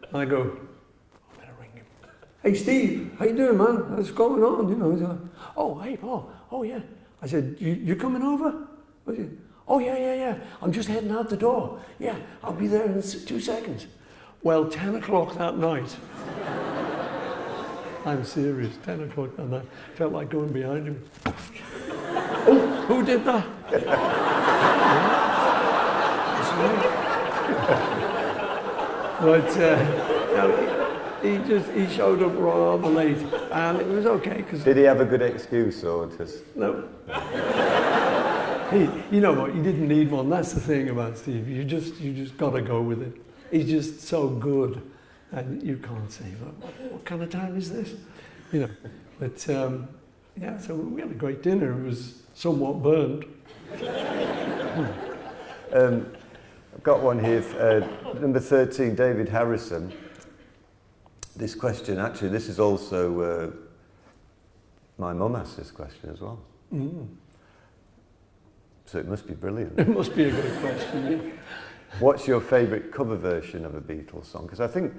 and I go, I better ring him. "Hey, Steve, how you doing, man? What's going on?" You know, he's like, "Oh, hey, Paul. Oh, yeah." I said, you coming over? I said, "Oh, yeah. I'm just heading out the door. Yeah, I'll be there in 2 seconds." Well, 10 o'clock that night, I'm serious, 10 o'clock that night, felt like going behind him. "Oh, who did that?" But no, he showed up rather late, and it was okay. Did he have a good excuse or just? No. You know what? You didn't need one. That's the thing about Steve. You just got to go with it. He's just so good, and you can't say, what kind of time is this? You know. But yeah, so we had a great dinner. It was somewhat burned. I've got one here, number 13, David Harrison. This question, actually, this is also, my mum asked this question as well. Mm. So it must be brilliant. It must be a good question. Yeah. What's your favourite cover version of a Beatles song? Because I think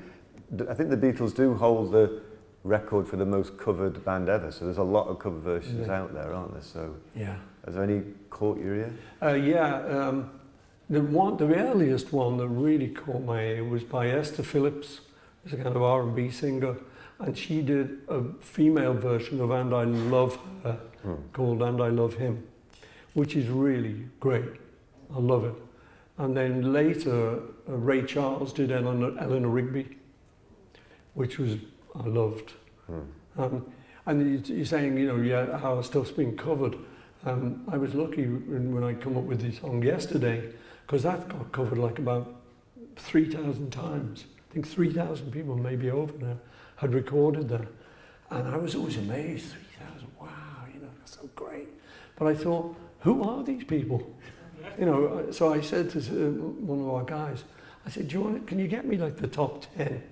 the Beatles do hold the record for the most covered band ever. So there's a lot of cover versions out there, aren't there? So Yeah. has there any caught your ear? The earliest one that really caught my ear was by Esther Phillips, who's a kind of R&B singer, and she did a female version of "And I Love Her" called "And I Love Him," which is really great. I love it. And then later, Ray Charles did Eleanor Rigby, which was I loved. And you're saying, how stuff's been covered. I was lucky when I come up with this song yesterday, because that got covered like about 3,000 times. I think 3,000 people, maybe over now, had recorded that. And I was always amazed, 3,000, wow, that's so great. But I thought, who are these people? So I said to one of our guys, I said, can you get me like the top 10?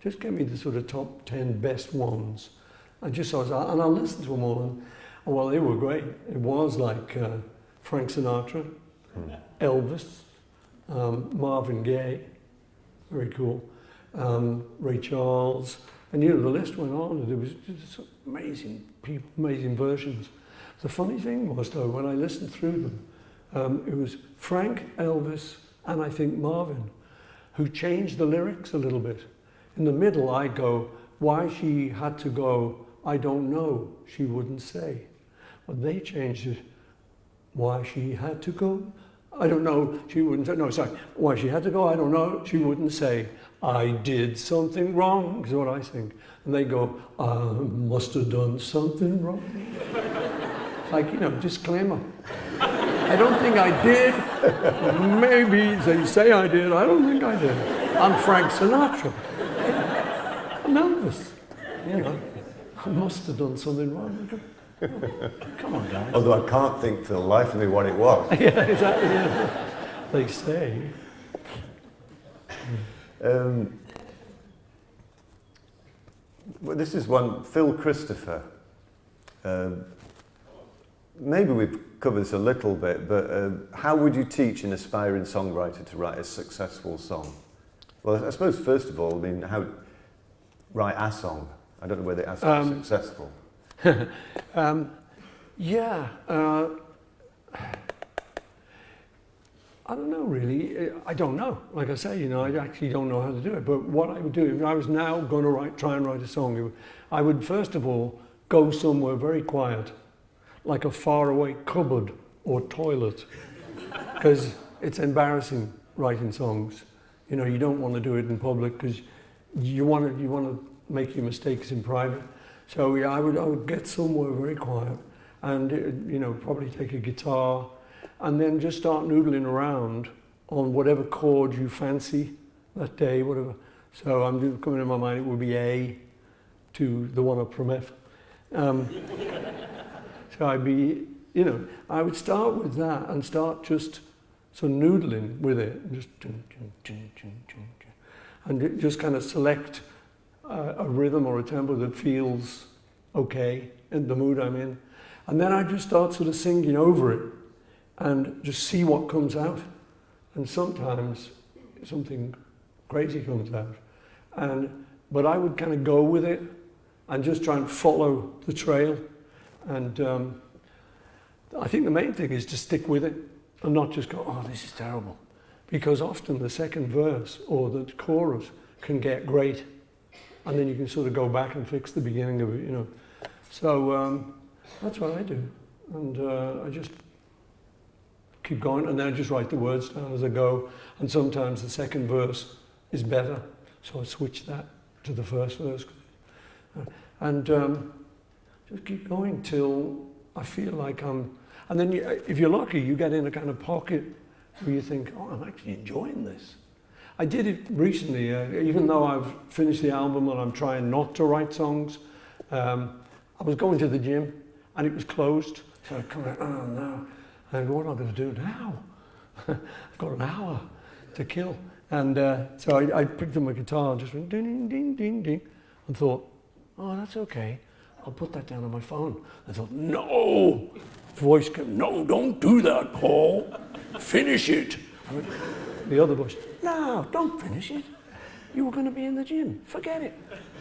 Just get me the sort of top 10 best ones. And I'll listen to them all. And, well, they were great. It was like Frank Sinatra, Elvis, Marvin Gaye, very cool, Ray Charles, and the list went on, and there was just amazing people, amazing versions. The funny thing was, though, when I listened through them, it was Frank, Elvis, and I think Marvin, who changed the lyrics a little bit. In the middle, I go, why she had to go, I don't know, she wouldn't say. But they changed it, why she had to go, I don't know, she wouldn't say. No, sorry, why she had to go, I don't know, she wouldn't say. I did something wrong, is what I think. And they go, I must have done something wrong. Like, disclaimer. I don't think I did. Maybe they say I did. I don't think I did. I'm Frank Sinatra. I'm Elvis. I must have done something wrong. Come on, guys. Although I can't think for the life of me what it was. Yeah, exactly. Yeah. They say. Well, this is one, Phil Christopher. Maybe we've covered this a little bit, but how would you teach an aspiring songwriter to write a successful song? Well, I suppose, first of all, how write a song. I don't know whether a song is successful. I don't know, really. I don't know. Like I say, I actually don't know how to do it. But what I would do, if I was now going to try and write a song, I would first of all go somewhere very quiet, like a faraway cupboard or toilet, because it's embarrassing writing songs. You don't want to do it in public because you want to make your mistakes in private. So yeah, I would get somewhere very quiet, and probably take a guitar, and then just start noodling around on whatever chord you fancy that day, whatever. So I'm coming in my mind, it would be A to the one up from F. So I'd be, I would start with that and start just noodling with it, and just kind of select a rhythm or a tempo that feels okay in the mood I'm in. And then I just start sort of singing over it and just see what comes out. And sometimes something crazy comes out. But I would kind of go with it and just try and follow the trail. And I think the main thing is to stick with it and not just go, oh, this is terrible. Because often the second verse or the chorus can get great. And then you can sort of go back and fix the beginning of it, So that's what I do. And I just keep going, and then I just write the words down as I go. And sometimes the second verse is better, so I switch that to the first verse. And just keep going till I feel like I'm... And then if you're lucky, you get in a kind of pocket where you think, oh, I'm actually enjoying this. I did it recently, even though I've finished the album and I'm trying not to write songs. I was going to the gym and it was closed. So I come out, oh no. And what am I going to do now? I've got an hour to kill. And so I picked up my guitar and just went ding, ding, ding, ding. and thought, oh, that's okay. I'll put that down on my phone. I thought, no! Voice came, no, don't do that, Paul. Finish it. The other voice, no, don't finish it. You were going to be in the gym. Forget it.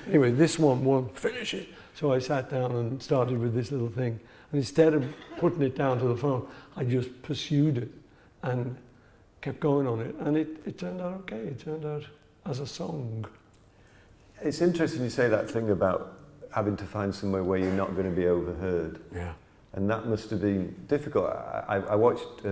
Anyway, this one won't finish it. So I sat down and started with this little thing. And instead of putting it down to the phone, I just pursued it and kept going on it. And it turned out okay. It turned out as a song. It's interesting you say that thing about having to find somewhere where you're not going to be overheard. Yeah. And that must have been difficult. I watched,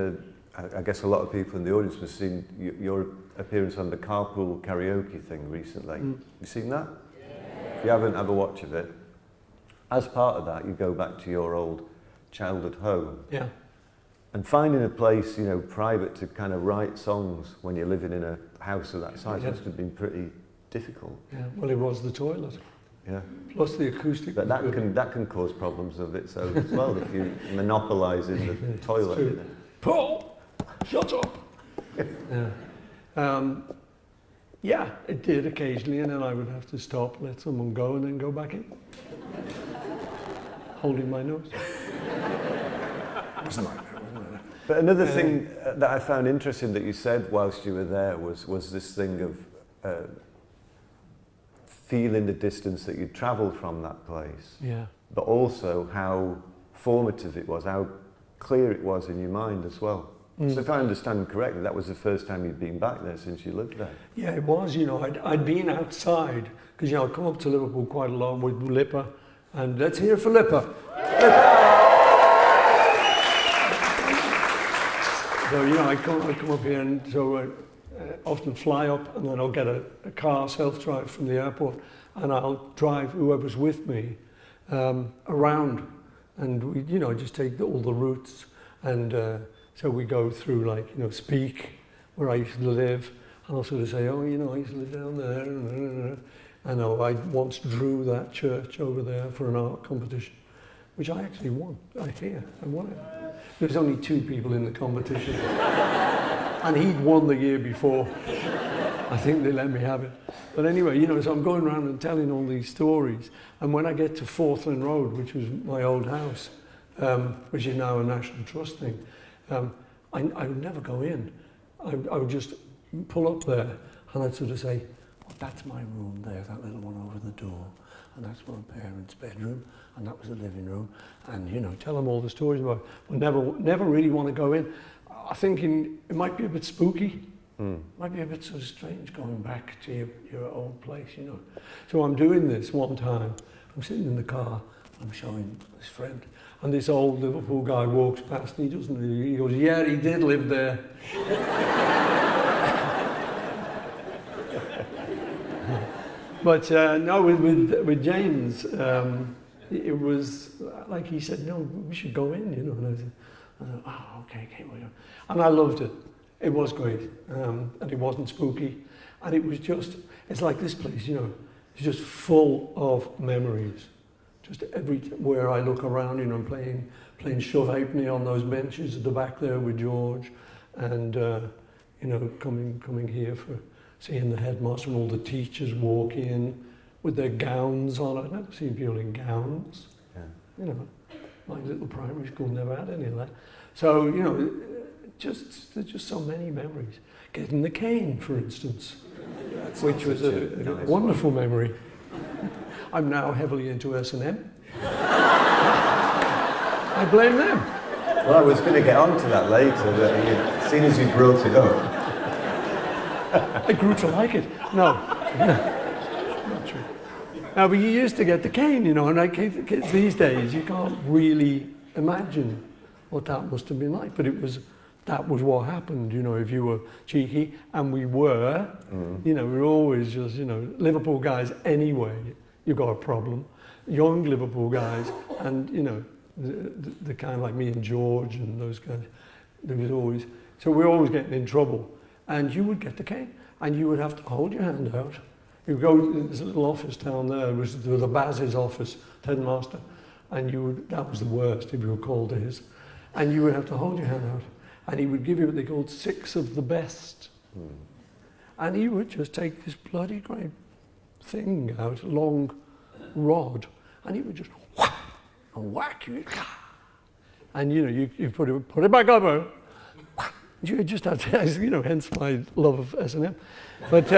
I guess a lot of people in the audience have seen your appearance on the Carpool Karaoke thing recently. You seen that? Yeah. If you haven't, have a watch of it. As part of that, you go back to your old childhood home. Yeah. And finding a place, you know, private to kind of write songs when you're living in a house of that size must have been pretty difficult. Yeah. Well, it was the toilet. Yeah. Plus the acoustic. But that can cause problems of its own as well if you monopolise in the toilet. You know. Paul, shut up. Yeah, it did occasionally, and then I would have to stop, let someone go, and then go back in. Holding my nose. But another thing that I found interesting that you said whilst you were there was this thing of feeling the distance that you travelled from that place. Yeah. But also how formative it was, how clear it was in your mind as well. So if I understand correctly, that was the first time you'd been back there since you lived there. Yeah, it was, you know, I'd been outside, because, you know, I'd come up to Liverpool quite a lot with Lipper, and let's hear it for Lipper. So, you know, I'd come up here, and so I often fly up, and then I'll get a car, self-drive from the airport, and I'll drive whoever's with me around, and we, you know, just take all the routes, and so we go through, like, you know, Speak, where I used to live, and I'll sort of say, oh, you know, I used to live down there, and I once drew that church over there for an art competition, which I actually won. I won it. There was only 2 people in the competition, and he'd won the year before. I think they let me have it. But anyway, you know, so I'm going around and telling all these stories, and when I get to Forthland Road, which was my old house, which is now a National Trust thing, I would never go in. I would just pull up there, and I'd sort of say, oh, that's my room there, that little one over the door, and that's my parents' bedroom, and that was the living room, and, you know, tell them all the stories about it, but never really want to go in. I think it might be a bit spooky, might be a bit sort of strange going back to your old place, you know. So I'm doing this one time, I'm sitting in the car, I'm showing this friend, and this old Liverpool guy walks past, and he goes, yeah, he did live there. But no, with James, it was like he said, no, we should go in, you know. And I said, oh, okay, we go. And I loved it. It was great, and it wasn't spooky, and it was just, it's like this place, you know, it's just full of memories. Just everywhere I look around, you know, I'm playing shove halfpenny on those benches at the back there with George, and you know, coming here for seeing the headmaster and all the teachers walk in with their gowns on. I've never seen people in gowns. Yeah. You know, my little primary school never had any of that. So, you know, there's just so many memories. Getting the cane, for instance, which was a wonderful memory. I'm now heavily into S&M. I blame them. Well, I was going to get on to that later, but as soon as you brought it up. I grew to like it. No, not true. Now, but you used to get the cane, you know, and like kids these days, you can't really imagine what that must have been like, but that was what happened, you know, if you were cheeky, and we were, you know, we were always just, you know, Liverpool guys anyway, you got a problem. Young Liverpool guys, and, you know, the kind like me and George and those guys, there was always, so we were always getting in trouble. And you would get the cane, and you would have to hold your hand out. You go, there's a little office down there, there was the Baz's office, headmaster, and that was the worst if you were called to his. And you would have to hold your hand out, and he would give you what they called 6 of the best. And he would just take this bloody great thing out, long rod, and he would just whack and whack you. And you put it back up. You just have to, hence my love of S&M. But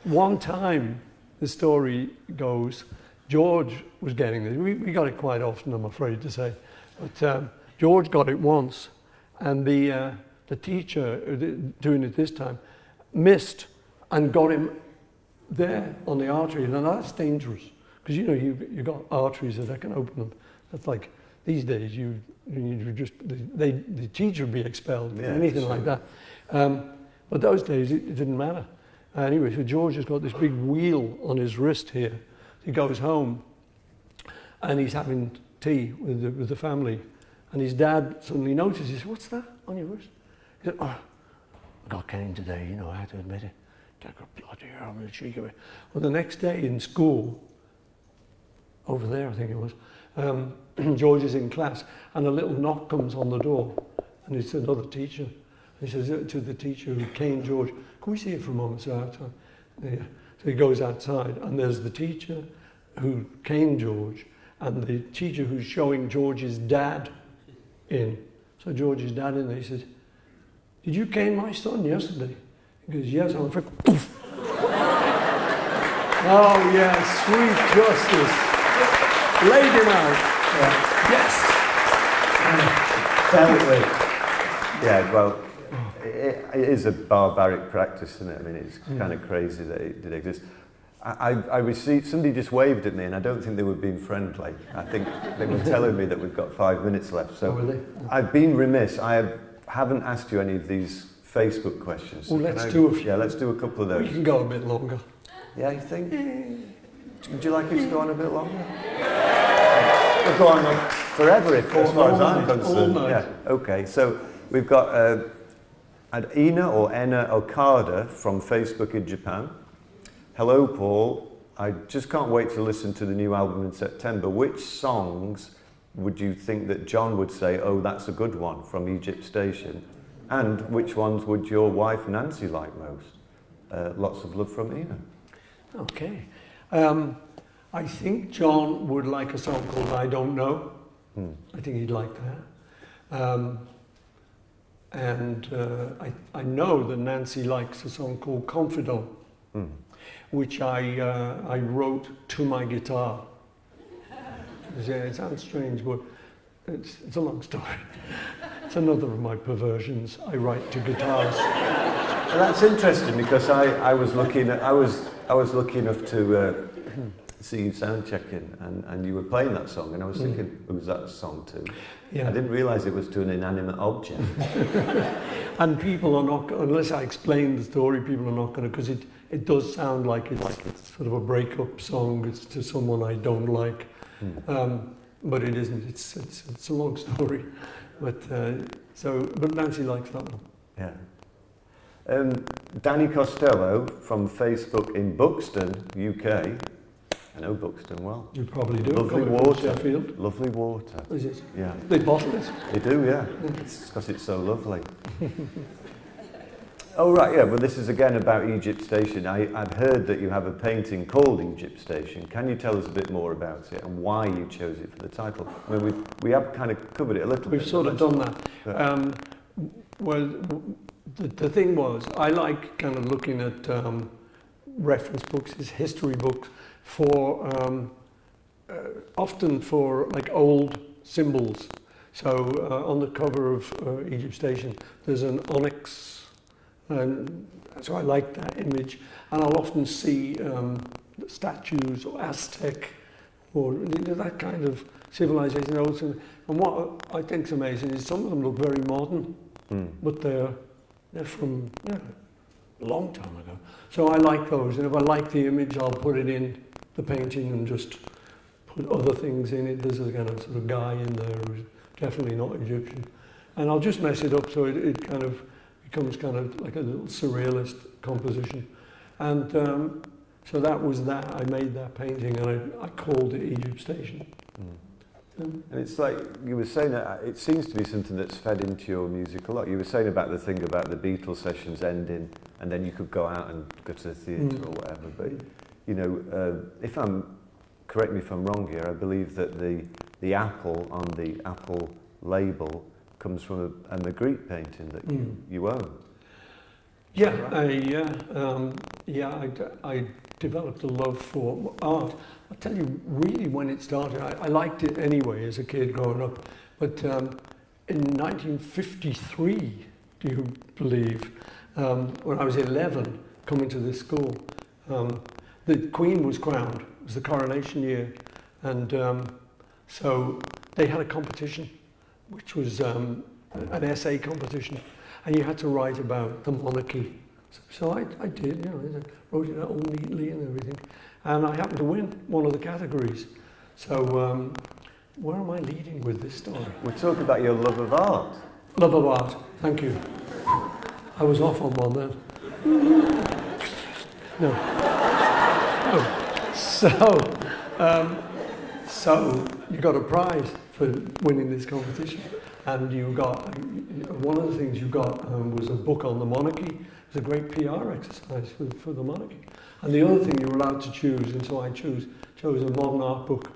one time, the story goes, George was getting this. We got it quite often, I'm afraid to say. But George got it once, and the teacher doing it this time missed and got him there on the artery. And that's dangerous, because you've got arteries that can open them. That's like these days, the teacher would be expelled, anything like that. But those days, it didn't matter. Anyway, so George has got this big wheal on his wrist here. He goes home, and he's having tea with the family, and his dad suddenly notices. He says, "What's that on your wrist?" He said, "Oh, I got cane today. I had to admit it. Take a bloody hell, I'm gonna shake away." Well, the next day in school, over there, I think it was. George is in class, and a little knock comes on the door, and it's another teacher. He says to the teacher who caned George, "Can we see you for a moment, sir?" Yeah. So he goes outside, and there's the teacher who caned George, and the teacher who's showing George's dad in. So George's dad in there, he says, "Did you cane my son yesterday?" He goes, "Yes." I'm like, poof. Oh yeah, sweet justice. Laid him out. Yeah. Yes. Definitely. Yeah, well, it is a barbaric practice, isn't it? I mean, it's kind of crazy that it did exist. I received, somebody just waved at me, and I don't think they were being friendly. I think they were telling me that we've got 5 minutes left. So I've been remiss. I haven't asked you any of these Facebook questions. So let's do a few. Yeah, let's do a couple of those. We can go a bit longer. Yeah, you think? Would you like it to go on a bit longer? We'll go on forever, as far as I'm concerned. Yeah. Okay. So we've got an Ina or Enna Okada from Facebook in Japan. Hello, Paul. I just can't wait to listen to the new album in September. Which songs would you think that John would say, "Oh, that's a good one," from Egypt Station? And which ones would your wife Nancy like most? Lots of love from Ina. Okay. I think John would like a song called "I Don't Know." I think he'd like that. I know that Nancy likes a song called "Confidant," which I wrote to my guitar. Yeah, it sounds strange, but it's a long story. It's another of my perversions. I write to guitars. Well, that's interesting, because I was lucky enough to see you sound checking, and you were playing that song, and I was thinking, who was that song to? Yeah. I didn't realise it was to an inanimate object. And people are not, unless I explain the story, people are not going to, because it does sound like it's sort of a breakup song. It's to someone I don't like, but it isn't. It's a long story, but Nancy likes that one. Yeah. Danny Costello from Facebook in Buxton, UK. I know Buxton well. You probably do. Lovely water. Sheffield. Lovely water. Is it? Yeah. They bottle it. They do, yeah. It's because it's so lovely. Oh, right, yeah, but this is again about Egypt Station. I've heard that you have a painting called Egypt Station. Can you tell us a bit more about it and why you chose it for the title? I mean, we have kind of covered it a little bit. We've sort of done that. Well, the thing was, I like kind of looking at reference books, history books, for often for like old symbols. So on the cover of Egypt Station, there's an onyx, and so I like that image. And I'll often see statues or Aztec or that kind of civilization. And what I think is amazing is some of them look very modern, but they're from a long time ago. So I like those, and if I like the image, I'll put it in the painting and just put other things in it. There's a kind of sort of guy in there who's definitely not Egyptian, and I'll just mess it up so it kind of becomes kind of like a little surrealist composition. And so that was that. I made that painting, and I called it Egypt Station. And it's like you were saying, it seems to be something that's fed into your music a lot. You were saying about the thing about the Beatles sessions ending, and then you could go out and go to the theatre or whatever. But if correct me if I'm wrong here, I believe that the apple on the Apple label comes from a Magritte painting that you own. Yeah, Right? I developed a love for art. I'll tell you really when it started. I liked it anyway as a kid growing up. But in 1953, do you believe, when I was 11, coming to this school, the Queen was crowned. It was the coronation year. And so they had a competition, which was an essay competition. And you had to write about the monarchy. So I did, I wrote it out all neatly and everything. And I happened to win one of the categories. So where am I leading with this story? We're talking about your love of art. Love of art, thank you. I was off on one then. No. So you got a prize for winning this competition. And you got, one of the things you got was a book on the monarchy. It was a great PR exercise for the monarchy. And the other thing you were allowed to choose, and so I chose a modern art book.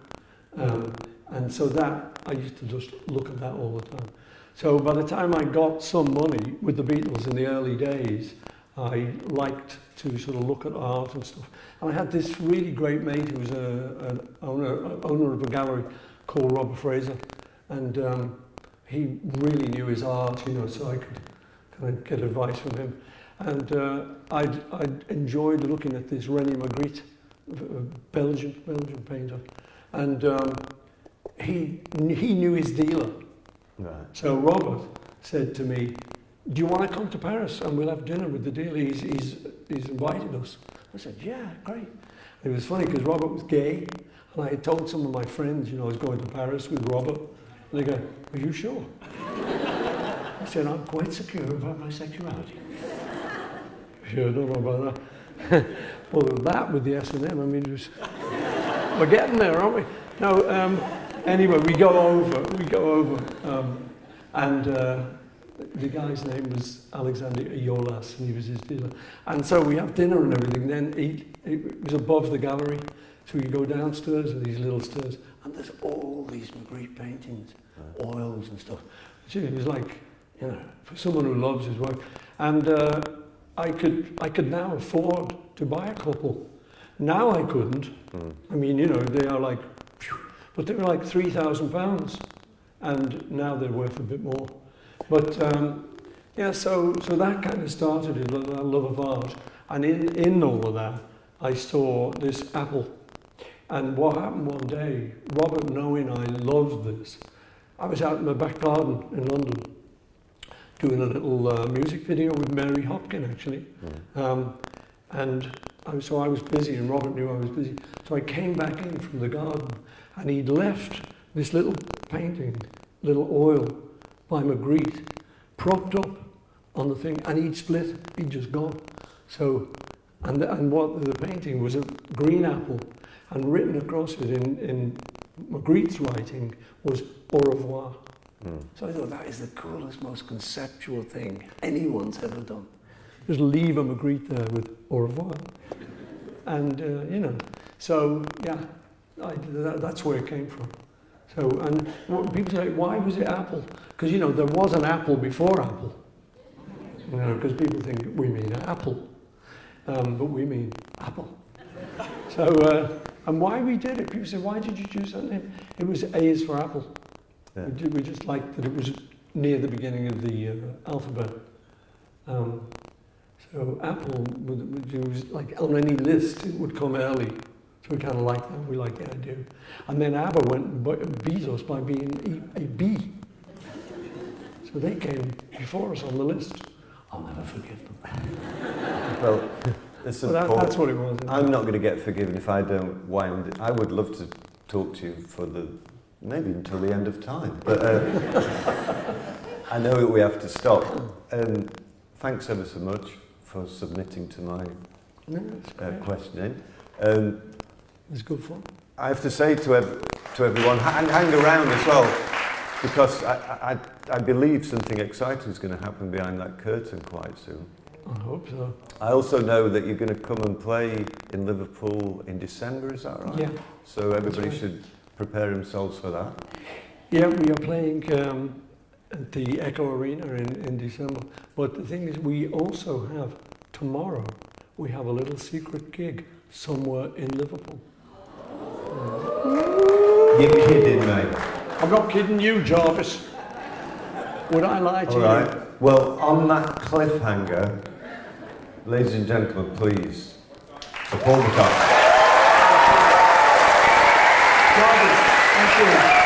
And so that, I used to just look at that all the time. So by the time I got some money with the Beatles in the early days, I liked to sort of look at art and stuff. And I had this really great mate who was an owner of a gallery called Robert Fraser. And he really knew his art, so I could kind of get advice from him. And I'd enjoyed looking at this René Magritte, Belgian painter. And he knew his dealer. Right. So Robert said to me, do you want to come to Paris and we'll have dinner with the dealer? He's invited us. I said, yeah, great. It was funny because Robert was gay, and I had told some of my friends, I was going to Paris with Robert. And they go, are you sure? I said, I'm quite secure about my sexuality. Sure, don't know about that. Well, that with the S&M, we're getting there, aren't we? No, anyway, we go over, and the guy's name was Alexander Iolas, and he was his dealer. And so we have dinner and everything. Then it was above the gallery, so you go downstairs with these little stairs, and there's all these Magritte paintings, oils and stuff. It was like, for someone who loves his work. And I could now afford to buy a couple. Now I couldn't. They are like, but they were like £3,000, and now they're worth a bit more. But so that kind of started it, that love of art. And in all of that, I saw this apple. And what happened one day, Robert knowing I loved this, I was out in my back garden in London doing a little music video with Mary Hopkin, actually. So I was busy, and Robert knew I was busy. So I came back in from the garden, and he'd left this little painting, little oil by Magritte, propped up on the thing, and he'd just gone. So, and what the painting was a green apple, and written across it in Magritte's writing was au revoir. So I thought that is the coolest, most conceptual thing anyone's ever done. Just leave a Magritte there with au revoir. And, so yeah, that's where it came from. So, and people say, why was it apple? Because, there was an apple before apple. Because people think we mean apple, but we mean apple. So, and why we did it, people say, why did you choose that name? It was A is for apple. Yeah. We just liked that it was near the beginning of the alphabet. So apple was like on any list, it would come early. So we kind of liked that. We liked the idea. And then ABBA went and beat us by being a B. So they came before us on the list. I'll never forgive them. Well, that's what it was. I'm not going to get forgiven if I don't wind. I would love to talk to you for maybe until the end of time. But I know that we have to stop. Thanks ever so much for submitting to my questioning. It's good fun. I have to say to everyone, hang around as well, because I believe something exciting is going to happen behind that curtain quite soon. I hope so. I also know that you're going to come and play in Liverpool in December, is that right? Yeah. So everybody right. should prepare themselves for that. Yeah, we are playing at the Echo Arena in December. But the thing is, we also have tomorrow, we have a little secret gig somewhere in Liverpool. You're kidding, mate. I'm not kidding you, Jarvis. Would I lie to All you? right. Well, on that cliffhanger, ladies and gentlemen, please, Sir Paul McCartney. Jarvis, thank you.